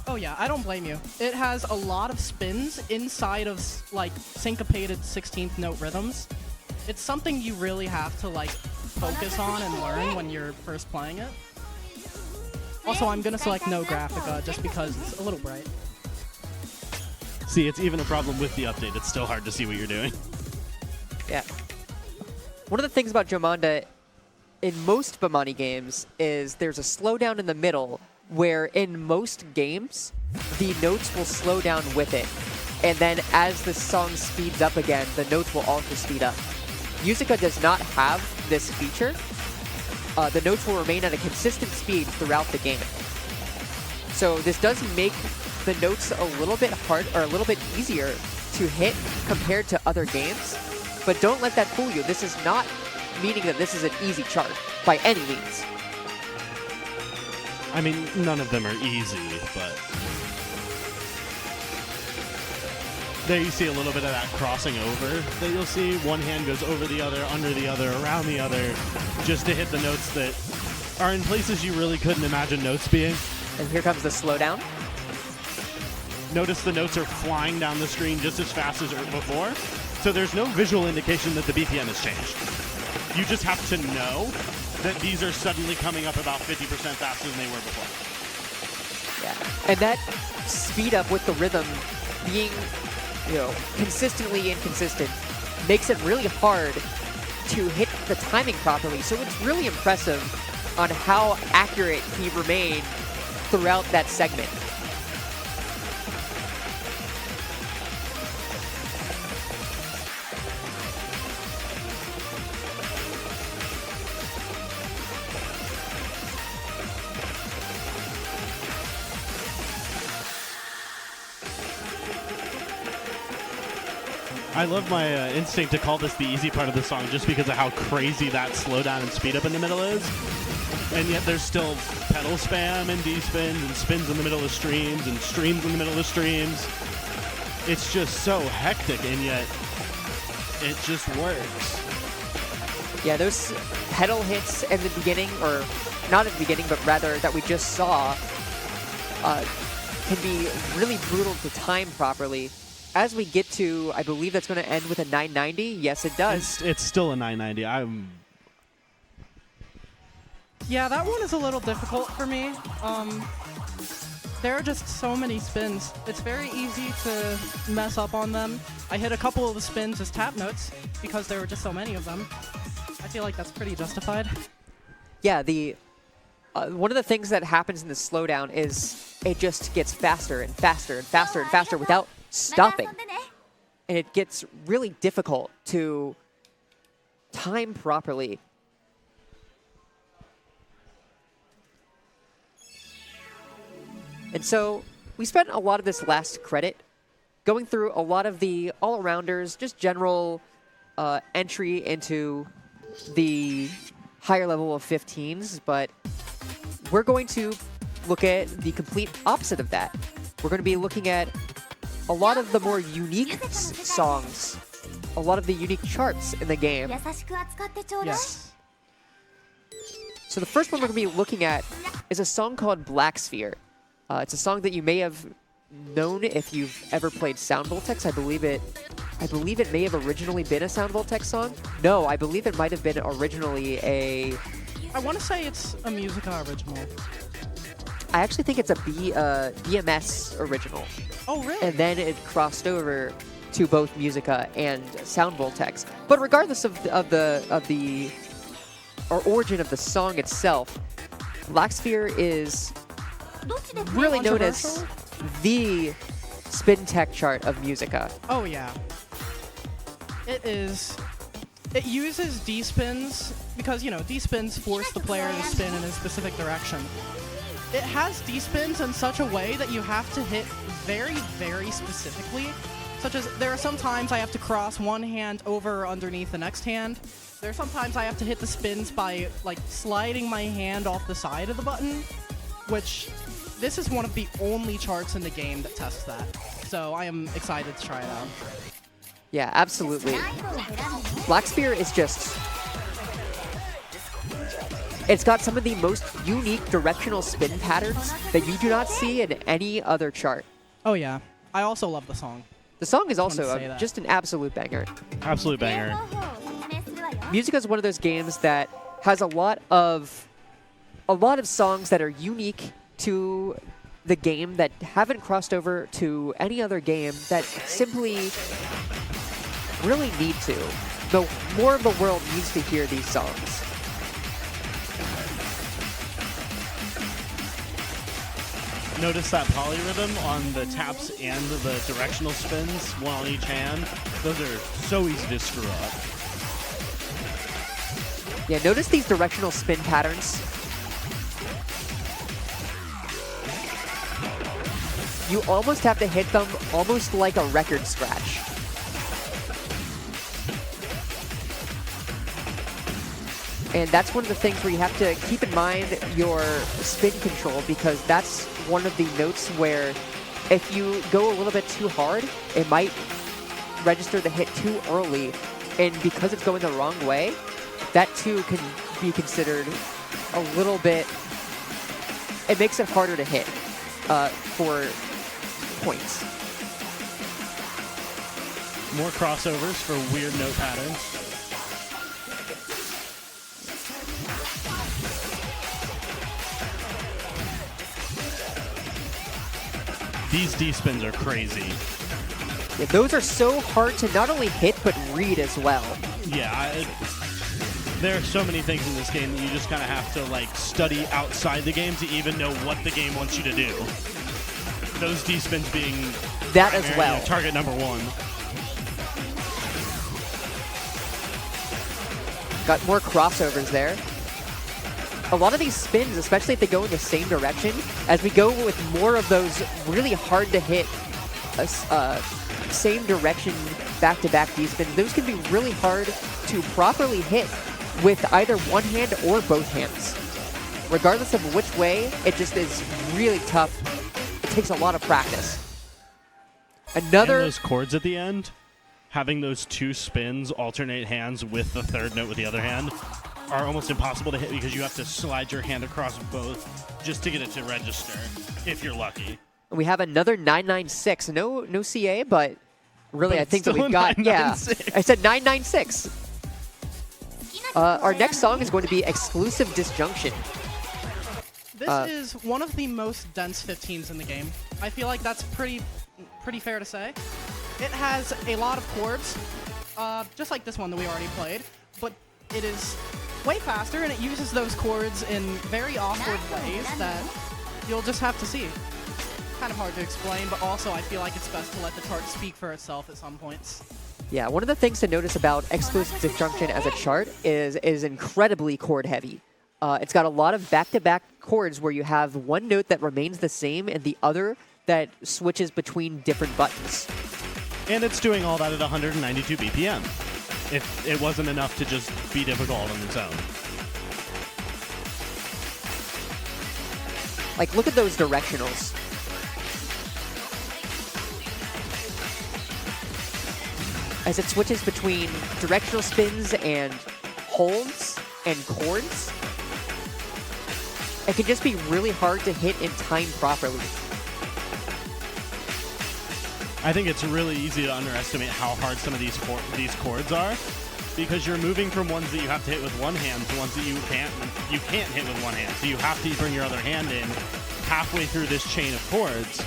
Oh yeah, I don't blame you. It has a lot of spins inside of like syncopated 16th note rhythms. It's something you really have to like focus on and learn when you're first playing it. Also, I'm gonna select no Graphica just because it's a little bright. See, it's even a problem with the update. It's still hard to see what you're doing. Yeah. One of the things about JOMANDA in most Bamani games is there's a slowdown in the middle where in most games, the notes will slow down with it. And then as the song speeds up again, the notes will also speed up. MUSECA does not have this feature. The notes will remain at a consistent speed throughout the game. So this does make the notes a little bit hard, or a little bit easier to hit compared to other games. But don't let that fool you. This is not meaning that this is an easy chart by any means. I mean, none of them are easy, but there you see a little bit of that crossing over that you'll see. One hand goes over the other, under the other, around the other, just to hit the notes that are in places you really couldn't imagine notes being. And here comes the slowdown. Notice the notes are flying down the screen just as fast as before, so there's no visual indication that the BPM has changed. You just have to know that these are suddenly coming up about 50% faster than they were before. Yeah, and that speed up with the rhythm being, you know, consistently inconsistent makes it really hard to hit the timing properly. So it's really impressive on how accurate he remained throughout that segment. I love my instinct to call this the easy part of the song just because of how crazy that slowdown and speed up in the middle is. And yet there's still pedal spam and D-spins and spins in the middle of streams and streams in the middle of streams. It's just so hectic, and yet it just works. Yeah, those pedal hits in the beginning, or not at the beginning, but rather that we just saw, can be really brutal to time properly. As we get to, I believe that's going to end with a 990. Yes, it does. It's still a 990. Yeah, that one is a little difficult for me. There are just so many spins. It's very easy to mess up on them. I hit a couple of the spins as tap notes because there were just so many of them. I feel like that's pretty justified. Yeah, one of the things that happens in the slowdown is it just gets faster and faster and faster and faster without stopping. And it gets really difficult to time properly. And so we spent a lot of this last credit going through a lot of the all-arounders, just general entry into the higher level of 15s, but we're going to look at the complete opposite of that. We're going to be looking at a lot of the more unique songs, a lot of the unique charts in the game. Yes. So the first one we're going to be looking at is a song called Blacksphere. It's a song that you may have known if you've ever played Sound Voltex. I believe it may have originally been a Sound Voltex song. No, I believe it might have been originally a... I want to say it's a MUSECA original. I actually think it's a BMS original. Oh, really? And then it crossed over to both MUSECA and Sound Voltex. But regardless of the origin of the song itself, Blacksphere is really known as the spin tech chart of MUSECA. Oh, yeah. It is. It uses D-spins because, you know, D-spins force the player to spin in a specific direction. It has D-spins in such a way that you have to hit very, very specifically. Such as, there are some times I have to cross one hand over or underneath the next hand. There are some times I have to hit the spins by, like, sliding my hand off the side of the button, which this is one of the only charts in the game that tests that. So I am excited to try it out. Yeah, absolutely. Blacksphere is just It's got some of the most unique directional spin patterns that you do not see in any other chart. Oh yeah, I also love the song. The song is Just wanted to also say that. just an absolute banger. Absolute banger. MúSECA is one of those games that has a lot of songs that are unique to the game that haven't crossed over to any other game that simply really need to. The more of the world needs to hear these songs. Notice that polyrhythm on the taps and the directional spins, one on each hand. Those are so easy to screw up. Yeah, notice these directional spin patterns. You almost have to hit them almost like a record scratch. And that's one of the things where you have to keep in mind your spin control, because that's one of the notes where if you go a little bit too hard, it might register the hit too early. And because it's going the wrong way, that too can be considered a little bit, it makes it harder to hit for points. More crossovers for weird note patterns. These D-spins are crazy. Yeah, those are so hard to not only hit, but read as well. Yeah, there are so many things in this game that you just kind of have to like study outside the game to even know what the game wants you to do. Those D-spins being That as well. Target number one. Got more crossovers there. A lot of these spins, especially if they go in the same direction, as we go with more of those really hard to hit same direction back-to-back D-spins, those can be really hard to properly hit with either one hand or both hands. Regardless of which way, it just is really tough. It takes a lot of practice. And those chords at the end, having those two spins alternate hands with the third note with the other hand, are almost impossible to hit because you have to slide your hand across both just to get it to register, if you're lucky. We have another 996. No CA, but really, But I think that still we've got, 996. I said 996. Our next song is going to be Exclusive Disjunction. This is one of the most dense 15s in the game. I feel like that's pretty fair to say. It has a lot of chords, just like this one that we already played, but it is way faster, and it uses those chords in very awkward ways that you'll just have to see. Kind of hard to explain, but also I feel like it's best to let the chart speak for itself at some points. Yeah, one of the things to notice about Exclusive Disjunction as a chart is incredibly chord heavy. It's got a lot of back-to-back chords where you have one note that remains the same and the other that switches between different buttons. And it's doing all that at 192 BPM. If it wasn't enough to just be difficult on its own. Like, look at those directionals. As it switches between directional spins and holds and chords, it can just be really hard to hit in time properly. I think it's really easy to underestimate how hard some of these chords are, because you're moving from ones that you have to hit with one hand to ones that you can't hit with one hand. So you have to bring your other hand in halfway through this chain of chords.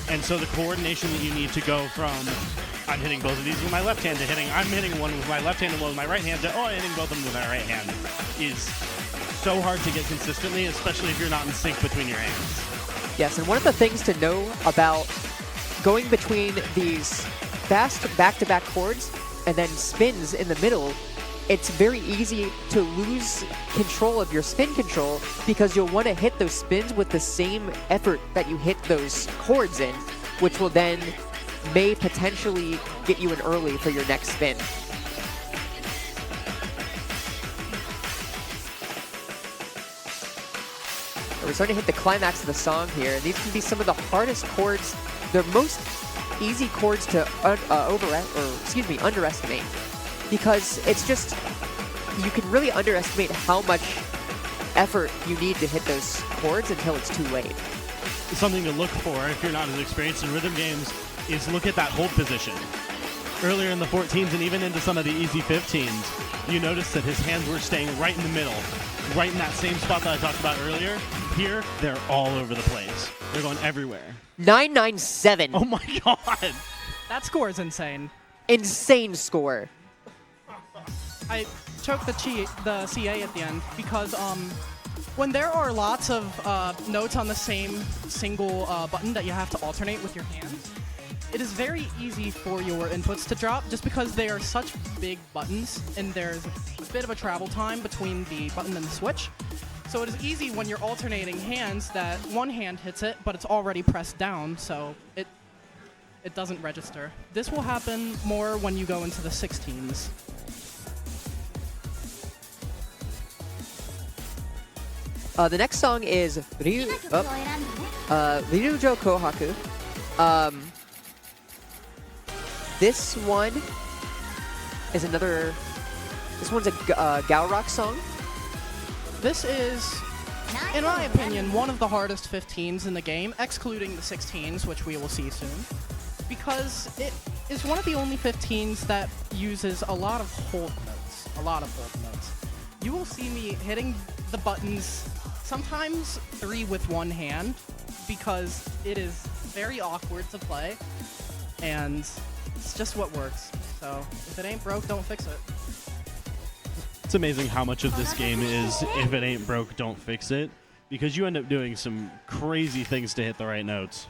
And so the coordination that you need to go from I'm hitting both of these with my left hand to I'm hitting one with my left hand and one with my right hand to I'm hitting both of them with my right hand is so hard to get consistently, especially if you're not in sync between your hands. Yes, and one of the things to know about going between these fast back-to-back chords and then spins in the middle, it's very easy to lose control of your spin control because you'll want to hit those spins with the same effort that you hit those chords in, which will then may potentially get you an early for your next spin. We're starting to hit the climax of the song here, and these can be some of the hardest chords. They're most easy chords to underestimate, because it's just, you can really underestimate how much effort you need to hit those chords until it's too late. Something to look for if you're not as experienced in rhythm games is look at that hold position. Earlier in the 14s and even into some of the easy 15s, you notice that his hands were staying right in the middle, right in that same spot that I talked about earlier. Here, they're all over the place. They're going everywhere. 997. Oh my god! That score is insane. Insane score. I choked the CA at the end because when there are lots of notes on the same single button that you have to alternate with your hands, it is very easy for your inputs to drop just because they are such big buttons and there's a bit of a travel time between the button and the switch. So it is easy when you're alternating hands that one hand hits it, but it's already pressed down, so it doesn't register. This will happen more when you go into the 16s. The next song is Ryujo Kohaku. This one is another. This one's a Galrock song. This is, in my opinion, one of the hardest 15s in the game, excluding the 16s, which we will see soon, because it is one of the only 15s that uses a lot of hold notes. You will see me hitting the buttons, sometimes 3 with one hand, because it is very awkward to play, and it's just what works. So if it ain't broke, don't fix it. It's amazing how much of this game is if it ain't broke, don't fix it, because you end up doing some crazy things to hit the right notes.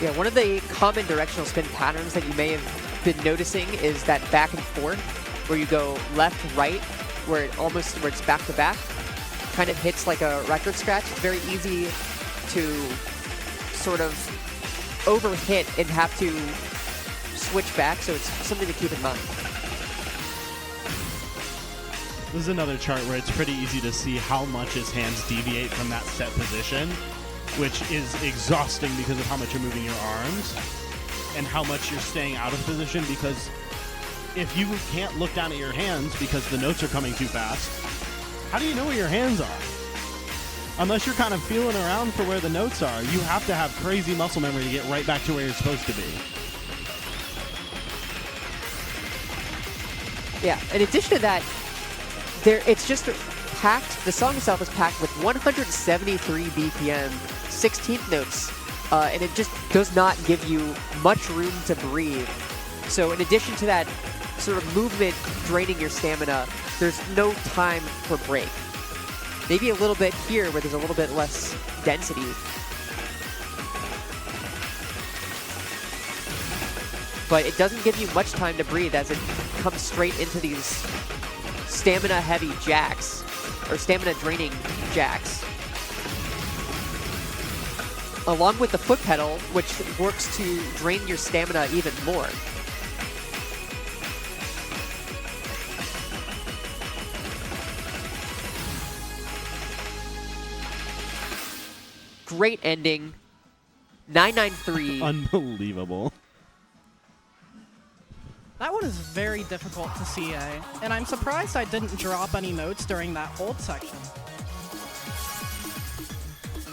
Yeah, one of the common directional spin patterns that you may have been noticing is that back and forth, where you go left, right, where it's back to back, kind of hits like a record scratch. It's very easy to sort of overhit and have to switch back, so it's something to keep in mind. This is another chart where it's pretty easy to see how much his hands deviate from that set position, which is exhausting because of how much you're moving your arms and how much you're staying out of position, because if you can't look down at your hands because the notes are coming too fast, how do you know where your hands are? Unless you're kind of feeling around for where the notes are, you have to have crazy muscle memory to get right back to where you're supposed to be. Yeah, in addition to that, it's just packed, the song itself is packed with 173 BPM, 16th notes, and it just does not give you much room to breathe. So in addition to that sort of movement draining your stamina, there's no time for break. Maybe a little bit here where there's a little bit less density. But it doesn't give you much time to breathe as it comes straight into these stamina-heavy jacks, or stamina-draining jacks. Along with the foot pedal, which works to drain your stamina even more. Great ending. 993. Unbelievable. That one is very difficult to CA, and I'm surprised I didn't drop any notes during that hold section.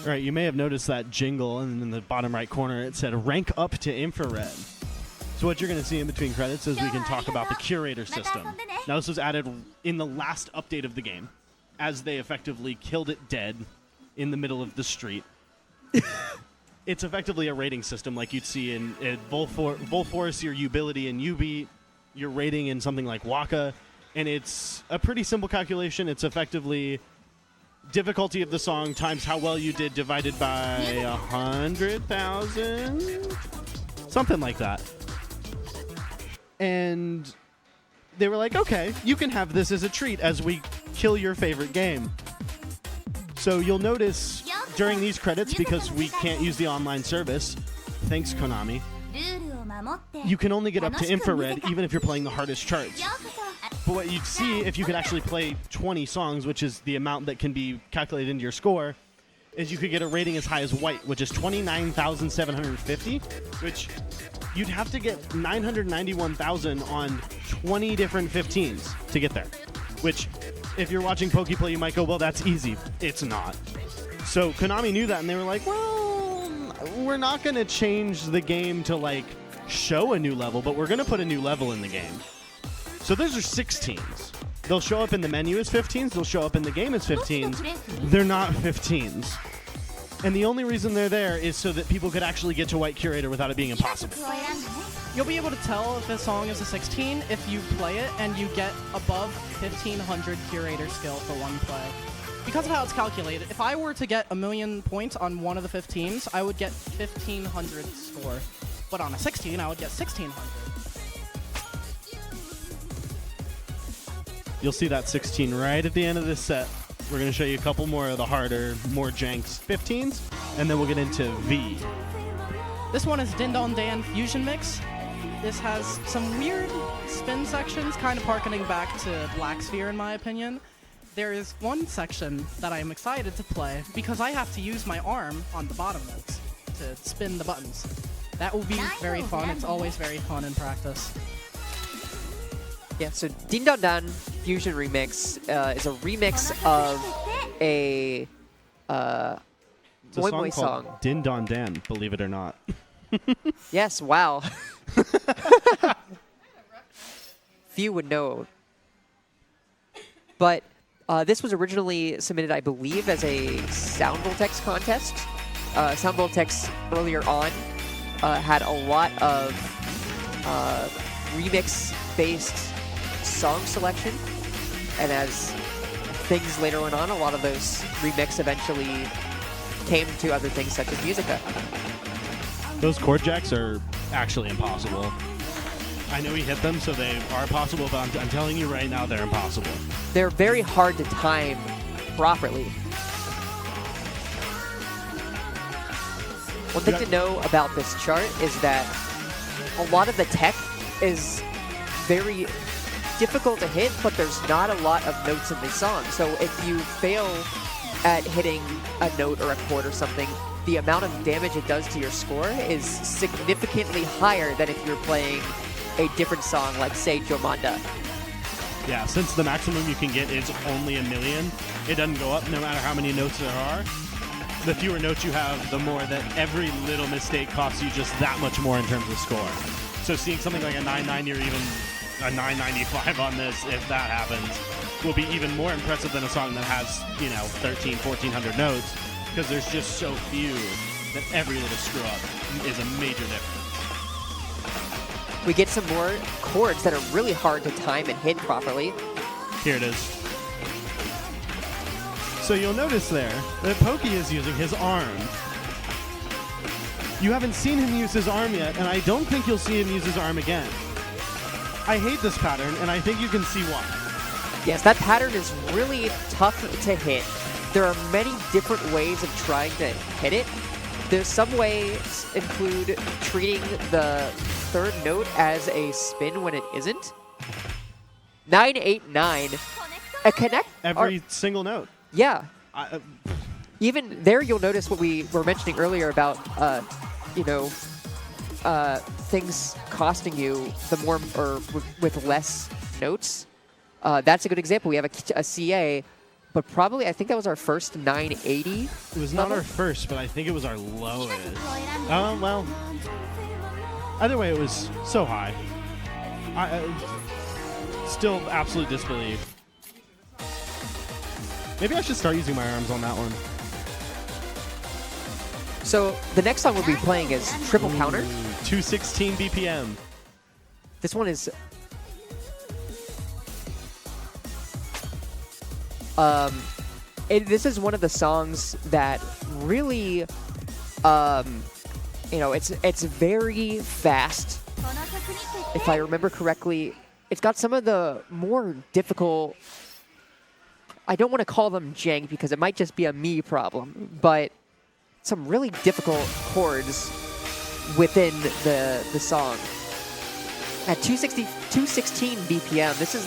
Right, you may have noticed that jingle, and in the bottom right corner it said rank up to infrared. So what you're going to see in between credits is we can talk about the curator system. Now this was added in the last update of the game, as they effectively killed it dead in the middle of the street. It's effectively a rating system like you'd see in Volforce, your utility in UB, your rating in something like Waka, and it's a pretty simple calculation. It's effectively difficulty of the song times how well you did divided by 100,000, something like that. And they were like, okay, you can have this as a treat as we kill your favorite game. So you'll notice during these credits, because we can't use the online service, thanks Konami, you can only get up to infrared even if you're playing the hardest charts. But what you'd see if you could actually play 20 songs, which is the amount that can be calculated into your score, is you could get a rating as high as white, which is 29,750, which you'd have to get 991,000 on 20 different 15s to get there. Which, if you're watching Poke play, you might go, well, that's easy. It's not. So Konami knew that, and they were like, well, we're not going to change the game to, like, show a new level, but we're going to put a new level in the game. So those are 16s. They'll show up in the menu as 15s. They'll show up in the game as 15s. They're not 15s. And the only reason they're there is so that people could actually get to White Curator without it being impossible. You'll be able to tell if a song is a 16 if you play it and you get above 1,500 Curator skill for one play. Because of how it's calculated, if I were to get 1,000,000 points on one of the 15s, I would get 1,500 score. But on a 16, I would get 1,600. You'll see that 16 right at the end of this set. We're going to show you a couple more of the harder, more janks 15s, and then we'll get into V. This one is Din Don Dan Fusion Mix. This has some weird spin sections, kind of harkening back to Blacksphere in my opinion. There is one section that I'm excited to play because I have to use my arm on the bottom notes to spin the buttons. That will be very fun. It's always very fun in practice. Yeah, so Din Don Dan Fusion Remix is a remix of a It's a Boy song Boy called song. Din Don Dan, believe it or not. Yes, wow. Few would know. But this was originally submitted, I believe, as a Sound Voltex contest. Sound Voltex earlier on had a lot of remix-based song selection, and as things later went on, a lot of those remix eventually came to other things such as MúSECA. Those chord jacks are actually impossible. I know he hit them, so they are possible, but I'm telling you right now, they're impossible. They're very hard to time properly. One thing to know about this chart is that a lot of the tech is very difficult to hit, but there's not a lot of notes in the song. So if you fail at hitting a note or a chord or something, the amount of damage it does to your score is significantly higher than if you're playing a different song, like, say, JOMANDA. Yeah, since the maximum you can get is only 1,000,000, it doesn't go up no matter how many notes there are. The fewer notes you have, the more that every little mistake costs you just that much more in terms of score. So seeing something like a 990 or even a 995 on this, if that happens, will be even more impressive than a song that has, 13, 1,400 notes, because there's just so few that every little screw up is a major difference. We get some more chords that are really hard to time and hit properly. Here it is. So you'll notice there that Pokey is using his arm. You haven't seen him use his arm yet, and I don't think you'll see him use his arm again. I hate this pattern, and I think you can see why. Yes, that pattern is really tough to hit. There are many different ways of trying to hit it. There's some ways include treating the third note as a spin when it isn't. 989. A connect. Every single note. Yeah. Even there, you'll notice what we were mentioning earlier about, things costing you the more or with less notes. That's a good example. We have a CA, but probably I think that was our first 980. It was not our first, but I think it was our lowest. Oh, well. Either way, it was so high. I still absolute disbelief. Maybe I should start using my arms on that one. So the next song we'll be playing is Triple Counter. 216 BPM. This one is this is one of the songs that really it's very fast. If I remember correctly, it's got some of the more difficult, I don't want to call them jank because it might just be a me problem, but some really difficult chords within the song. At 260 216 BPM. This is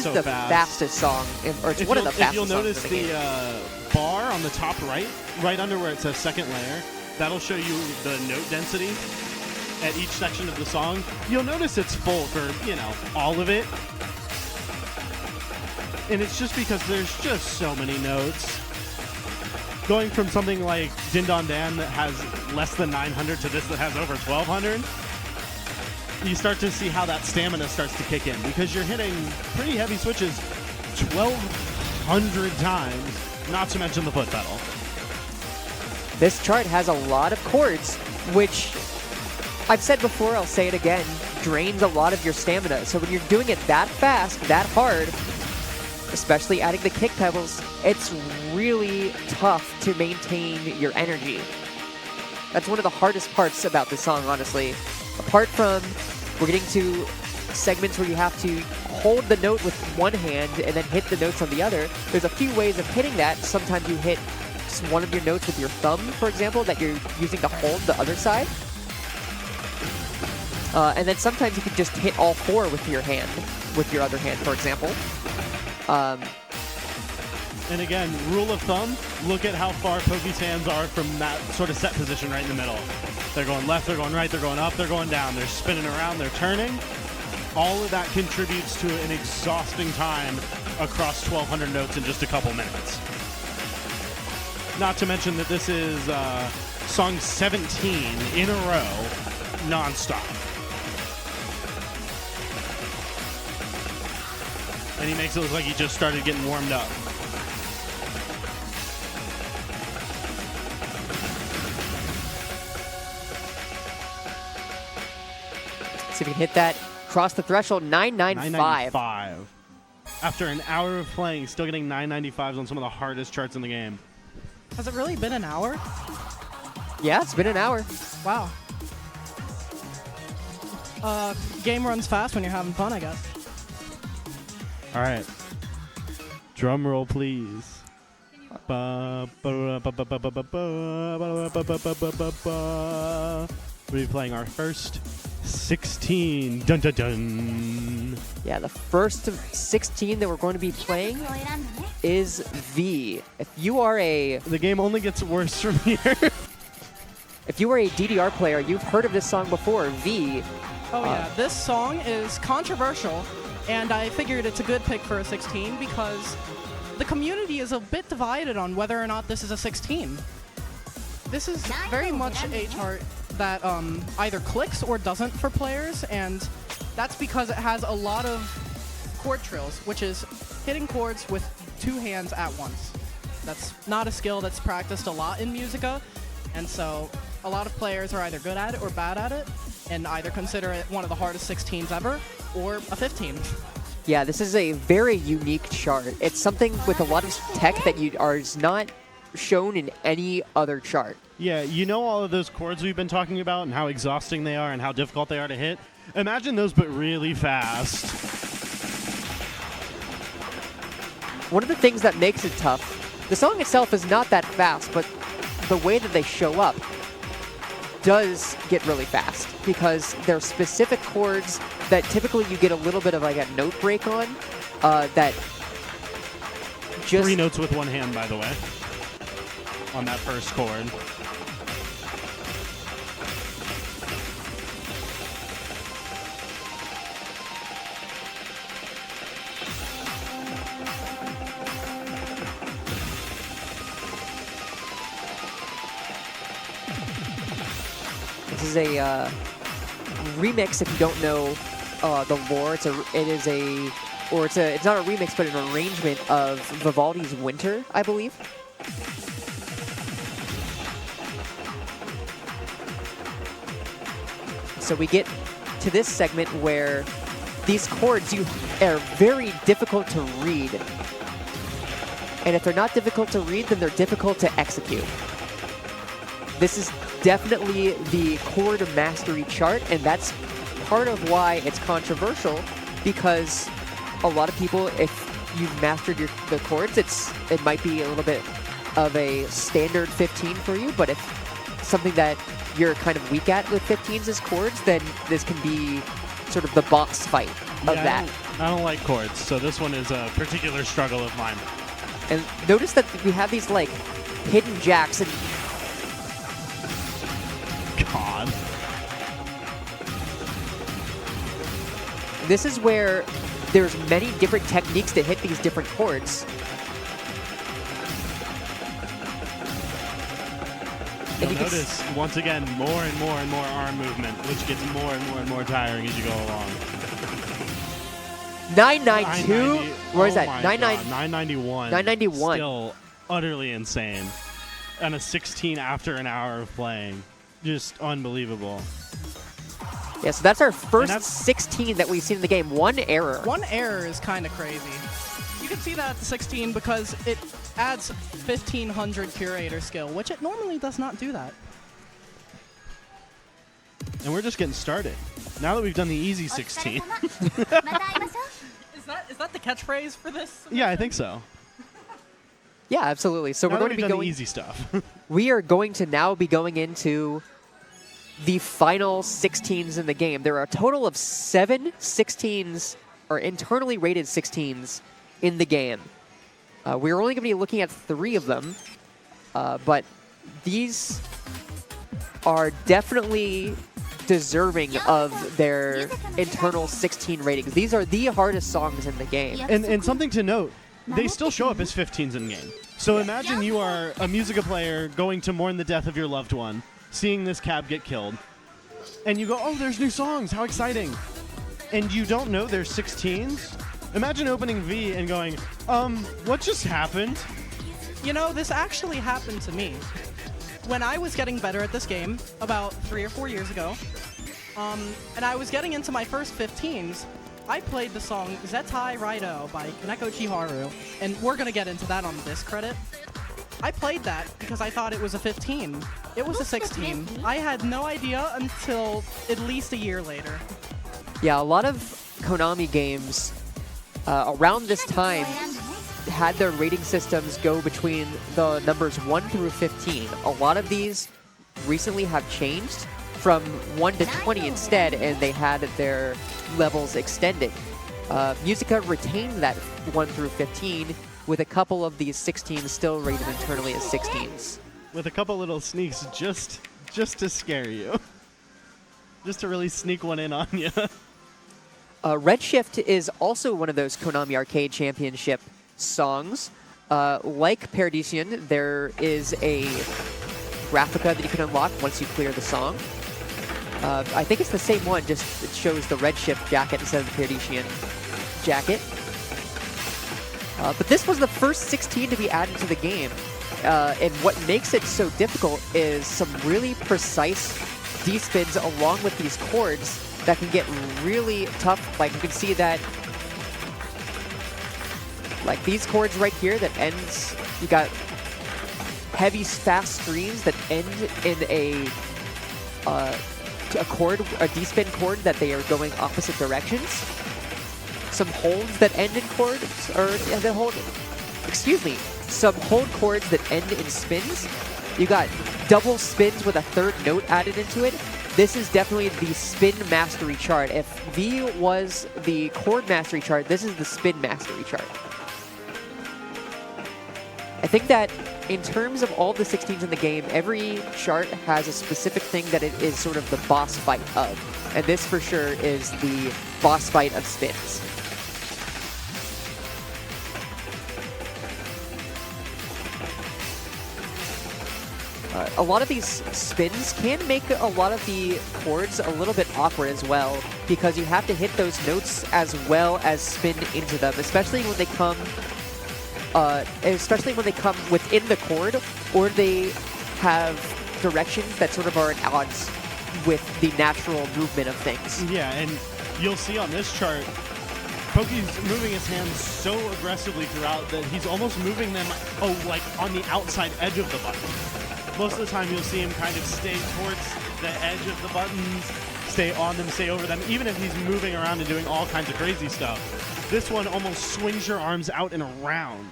So the fast. fastest song, or it's one of the fastest If you'll notice songs in the game. bar on the top right under where it says second layer, that'll show you the note density at each section of the song. You'll notice it's full for, all of it. And it's just because there's just so many notes. Going from something like Din Don Dan that has less than 900 to this that has over 1,200, you start to see how that stamina starts to kick in because you're hitting pretty heavy switches 1,200 times, not to mention the foot pedal. This chart has a lot of chords, which I've said before, I'll say it again, drains a lot of your stamina. So when you're doing it that fast, that hard, especially adding the kick pedals, it's really tough to maintain your energy. That's one of the hardest parts about this song, honestly. Apart from, we're getting to segments where you have to hold the note with one hand and then hit the notes on the other. There's a few ways of hitting that. Sometimes you hit one of your notes with your thumb, for example, that you're using to hold the other side. And then sometimes you can just hit all four with your hand, with your other hand, for example. And again, rule of thumb, look at how far Pokey's hands are from that sort of set position right in the middle. They're going left, they're going right, they're going up, they're going down, they're spinning around, they're turning. All of that contributes to an exhausting time across 1,200 notes in just a couple minutes. Not to mention that this is song 17 in a row, non-stop. And he makes it look like he just started getting warmed up. See if we can hit that, cross the threshold, 995. 995. After an hour of playing, still getting 995s on some of the hardest charts in the game. Has it really been an hour? Yeah, it's been an hour. Wow. Game runs fast when you're having fun, I guess. All right. Drum roll, please. We'll be playing our first 16. Dun dun dun. Yeah, the first of 16 that we're going to be playing is V. If you are a The game only gets worse from here. if you are a DDR player, you've heard of this song before, V. Oh yeah, this song is controversial, and I figured it's a good pick for a 16 because the community is a bit divided on whether or not this is a 16. This is very much a chart that either clicks or doesn't for players, and that's because it has a lot of chord trills, which is hitting chords with two hands at once. That's not a skill that's practiced a lot in MූSECA, and so a lot of players are either good at it or bad at it, and either consider it one of the hardest 16s ever or a 15. Yeah, this is a very unique chart. It's something with a lot of tech that is not shown in any other chart. Yeah, you know all of those chords we've been talking about and how exhausting they are and how difficult they are to hit? Imagine those, but really fast. One of the things that makes it tough, the song itself is not that fast, but the way that they show up does get really fast because there are specific chords that typically you get a little bit of like a note break on that just... 3 notes with one hand, by the way, on that first chord. This is a remix. If you don't know the lore, it's not a remix, but an arrangement of Vivaldi's Winter, I believe. So we get to this segment where these chords are very difficult to read. And if they're not difficult to read, then they're difficult to execute. This is definitely the chord mastery chart, and that's part of why it's controversial, because a lot of people, if you've mastered the chords, it might be a little bit of a standard 15 for you, but if something that you're kind of weak at with 15s is chords, then this can be sort of the boss fight of Yeah, that. I don't like chords, so this one is a particular struggle of mine. And notice that we have these like hidden jacks, and God. this is where there's many different techniques to hit these different chords. You'll notice, once again, more and more and more arm movement, which gets more and more and more tiring as you go along. 992? Where is that? 991. 991. Still utterly insane. And a 16 after an hour of playing. Just unbelievable. Yeah, so that's our first that's- 16 that we've seen in the game. One error. One error is kind of crazy. You can see that at the 16 because it adds 1500 curator skill, which it normally does not do that. And we're just getting started. Now that we've done the easy 16. Is that the catchphrase for this? Yeah, I think so. Yeah, absolutely. So Now we're that going to we've be done the going. easy stuff. We are going to now be going into the final 16s in the game. There are a total of 7 16s, or internally rated 16s, in the game. We're only going to be looking at 3 of them, but these are definitely deserving of their internal 16 ratings. These are the hardest songs in the game. And something to note, they still show up as 15s in game. So imagine you are a MúSECA player going to mourn the death of your loved one, seeing this cab get killed, and you go, oh, there's new songs, how exciting. And you don't know there's 16s? Imagine opening V and going, what just happened? You know, this actually happened to me. When I was getting better at this game, about 3 or 4 years ago, and I was getting into my first 15s, I played the song Zettai Raido by Kaneko Chiharu, and we're going to get into that on this credit. I played that because I thought it was a 15. It was a 16. I had no idea until at least a year later. Yeah, a lot of Konami games around this time had their rating systems go between the numbers 1 through 15. A lot of these recently have changed from 1 to 20 instead, and they had their levels extended. MúSECA retained that 1 through 15, with a couple of these 16s still rated internally as 16s. With a couple little sneaks just to scare you. Just to really sneak one in on you. Redshift is also one of those Konami Arcade Championship songs. Like Paradission, there is a graphica that you can unlock once you clear the song. I think it's the same one, just it shows the Redshift jacket instead of the Paradission jacket. But this was the first 16 to be added to the game. And what makes it so difficult is some really precise D-spins along with these chords that can get really tough. Like you can see that, like these chords right here that ends, you got heavy fast streams that end in a chord, a D-spin chord that they are going opposite directions. Some holds that end in chords, or the hold, excuse me, some hold chords that end in spins. You got double spins with a third note added into it. This is definitely the spin mastery chart. If V was the chord mastery chart, this is the spin mastery chart. I think that in terms of all the 16s in the game, every chart has a specific thing that it is sort of the boss fight of. And this for sure is the boss fight of spins. A lot of these spins can make a lot of the chords a little bit awkward as well, because you have to hit those notes as well as spin into them, especially when they come within the chord, or they have directions that sort of are at odds with the natural movement of things. Yeah, and you'll see on this chart, Poki's moving his hands so aggressively throughout that he's almost moving them, like on the outside edge of the button. Most of the time you'll see him kind of stay towards the edge of the buttons, stay on them, stay over them, even if he's moving around and doing all kinds of crazy stuff. This one almost swings your arms out and around.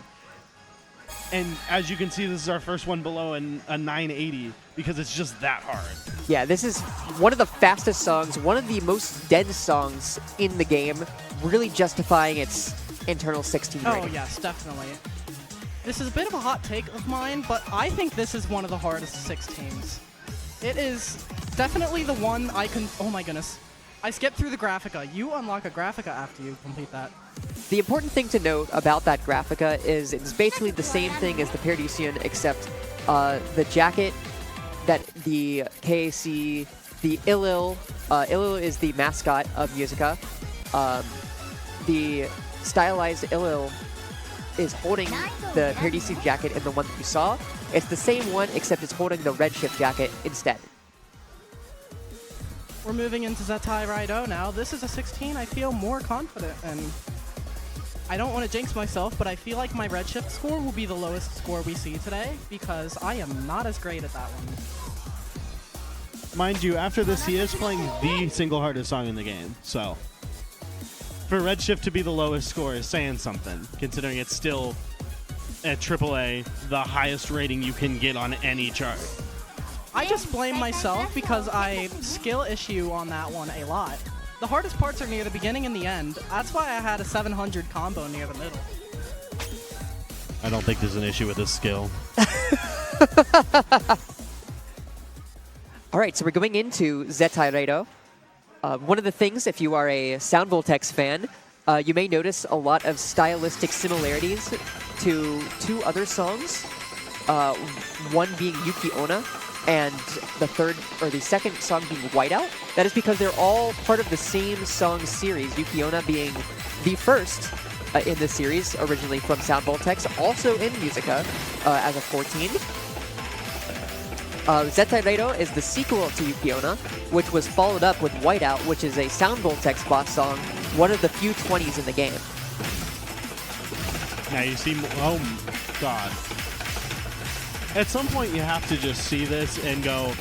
And as you can see, this is our first one below a 980 because it's just that hard. Yeah, this is one of the fastest songs, one of the most dense songs in the game, really justifying its internal 16 rating. Oh, yes, definitely. This is a bit of a hot take of mine, but I think this is one of the hardest 16s. It is definitely the one I can... Oh my goodness. I skipped through the Graphica. You unlock a Graphica after you complete that. The important thing to note about that Graphica is it's basically the same thing as the Paradission, except the jacket that the KAC, the Illil is the mascot of MූSECA. The stylized Illil is holding the Paradission jacket in the one that you saw. It's the same one, except it's holding the Redshift jacket instead. We're moving into Zettai Raido now. This is a 16 I feel more confident in. I don't want to jinx myself, but I feel like my Redshift score will be the lowest score we see today because I am not as great at that one. Mind you, after this, he is playing the single hardest song in the game, so... For Redshift to be the lowest score is saying something, considering it's still at AAA, the highest rating you can get on any chart. I just blame myself because I skill issue on that one a lot. The hardest parts are near the beginning and the end. That's why I had a 700 combo near the middle. I don't think there's an issue with this skill. All right, so we're going into Zettai Raido. One of the things, if you are a Sound Voltex fan, you may notice a lot of stylistic similarities to two other songs. One being Yuki Onna, and the second song being Whiteout. That is because they're all part of the same song series, Yuki Onna being the first in the series, originally from Sound Voltex, also in MූSECA as a 14. Zettai Raido is the sequel to Yuki Onna, which was followed up with Whiteout, which is a Sound Voltex boss song, one of the few 20s in the game. Now you see, oh god. At some point you have to just see this and go,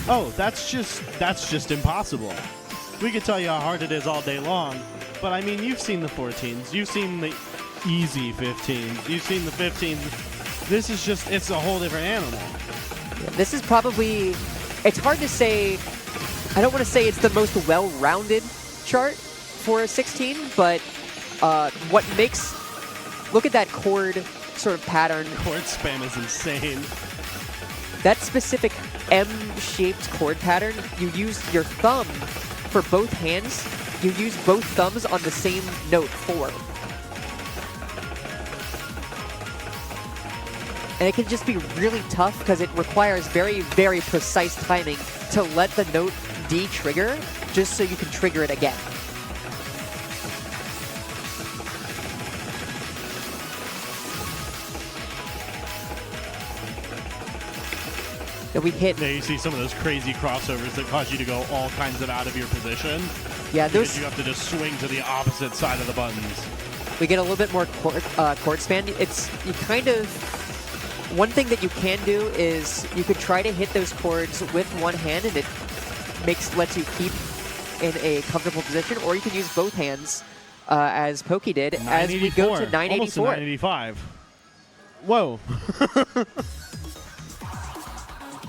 oh, that's just impossible. We could tell you how hard it is all day long, but I mean, you've seen the 14s, you've seen the easy 15s, you've seen the 15s. This is just, it's a whole different animal. Yeah, this is probably, it's hard to say, I don't want to say it's the most well-rounded chart for a 16, but what makes, look at that chord sort of pattern. Chord spam is insane. That specific M-shaped chord pattern, you use your thumb for both hands. You use both thumbs on the same note 4. And it can just be really tough because it requires very, very precise timing to let the note D trigger just so you can trigger it again. That we hit. There you see some of those crazy crossovers that cause you to go all kinds of out of your position. Yeah, those. You have to just swing to the opposite side of the buttons. We get a little bit more chord span. It's you kind of. One thing that you can do is you could try to hit those chords with one hand, and it lets you keep in a comfortable position, or you can use both hands, as Pokey did, as we go to 984. Almost to 985. Whoa.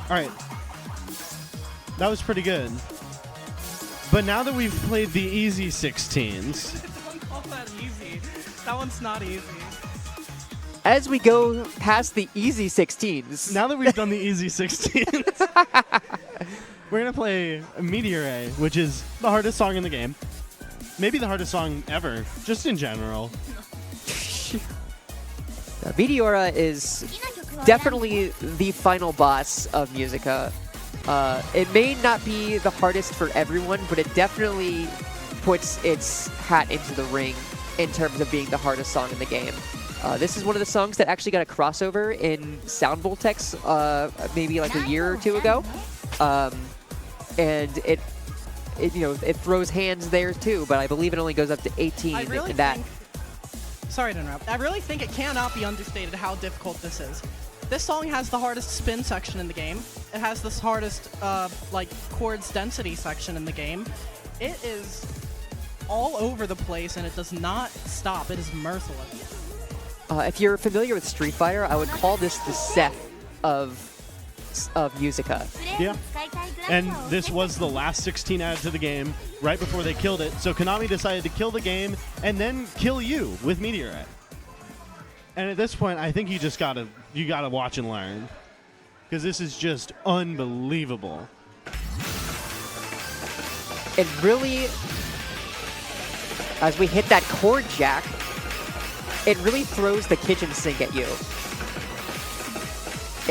All right, that was pretty good. But now that we've played the easy 16s... Don't call that easy. That one's not easy. As we go past the easy 16s... Now that we've done the easy 16s, we're going to play MeteorA, which is the hardest song in the game. Maybe the hardest song ever, just in general. MeteorA is definitely the final boss of MූSECA. It may not be the hardest for everyone, but it definitely puts its hat into the ring in terms of being the hardest song in the game. This is one of the songs that actually got a crossover in Sound Voltex maybe like a year or two ago. And it throws hands there too, but I believe it only goes up to 18 in that. Sorry to interrupt. I really think it cannot be understated how difficult this is. This song has the hardest spin section in the game. It has the hardest chords density section in the game. It is all over the place and it does not stop. It is merciless. if you're familiar with Street Fighter, I would call this the Seth of MúSECA. Yeah. And this was the last 16 added to the game right before they killed it. So Konami decided to kill the game and then kill you with MeteorA. And at this point, I think you gotta watch and learn, because this is just unbelievable. And really, as we hit that chord jack, it really throws the kitchen sink at you.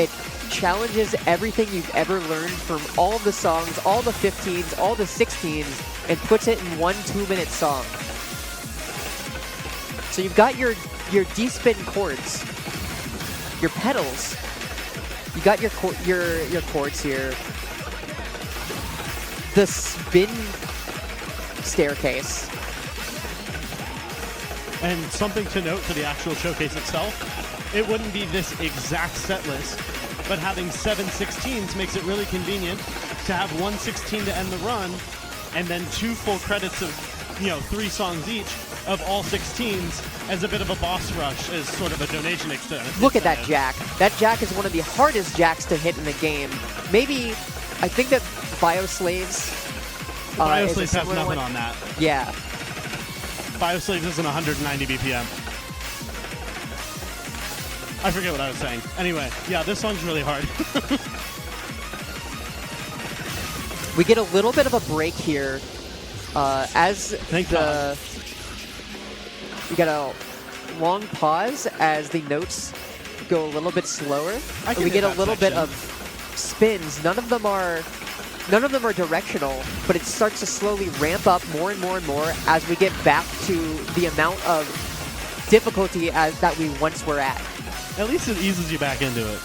It challenges everything you've ever learned from all the songs, all the 15s, all the 16s, and puts it in one 2-minute song. So you've got your D-spin chords, your pedals, you got your chords here, the spin staircase. And something to note for the actual showcase itself, it wouldn't be this exact set list, but having 7 16s makes it really convenient to have 1 16 to end the run, and then 2 full credits of, 3 songs each of all 16s as a bit of a boss rush, as sort of a donation extent. Look at that jack. That jack is one of the hardest jacks to hit in the game. Maybe, I think that Bioslaves Bioslaves has nothing on that. Yeah. Bioslaves isn't 190 BPM. I forget what I was saying. Anyway, yeah, this song's really hard. We get a little bit of a break here as Thank God. We get a long pause as the notes go a little bit slower. We get a little bit of spins. None of them are directional, but it starts to slowly ramp up more and more and more as we get back to the amount of difficulty that we once were at. At least it eases you back into it.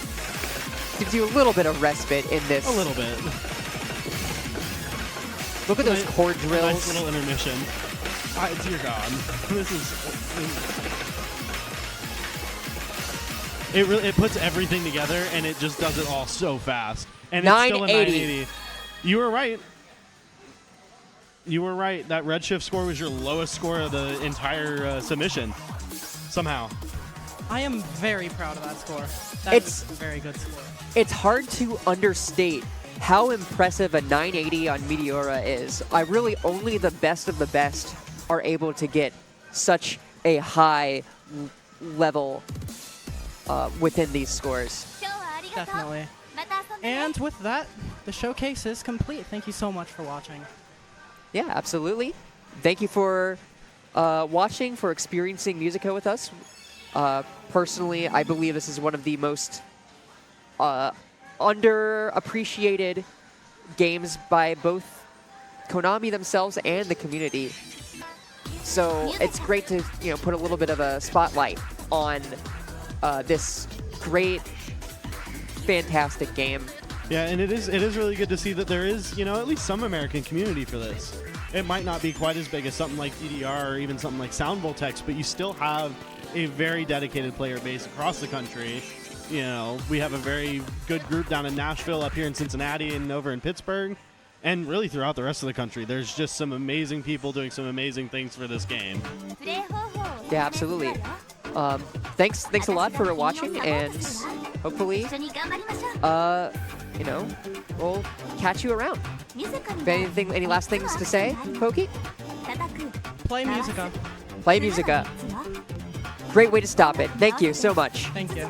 Gives you a little bit of respite in this. A little bit. Look at those chord drills. Nice little intermission. Dear God, it puts everything together, and it just does it all so fast. And it's still a 980. You were right. You were right. That Redshift score was your lowest score of the entire submission. Somehow. I am very proud of that score. It's a very good score. It's hard to understate how impressive a 980 on MeteorA is. Really only the best of the best are able to get such a high level within these scores. Definitely. And with that, the showcase is complete. Thank you so much for watching. Yeah, absolutely. Thank you for watching, for experiencing MúSECA with us. Personally, I believe this is one of the most underappreciated games by both Konami themselves and the community. So it's great to put a little bit of a spotlight on this great, fantastic game. Yeah, and it is really good to see that there is at least some American community for this. It might not be quite as big as something like DDR or even something like Sound Voltex, but you still have a very dedicated player base across the country. We have a very good group down in Nashville, up here in Cincinnati, and over in Pittsburgh, and really throughout the rest of the country. There's just some amazing people doing some amazing things for this game. Yeah, absolutely. Thanks a lot for watching, and hopefully, we'll catch you around. Any last things to say, Pokey? Play MúSECA. Play MúSECA. Great way to stop it. Thank you so much. Thank you.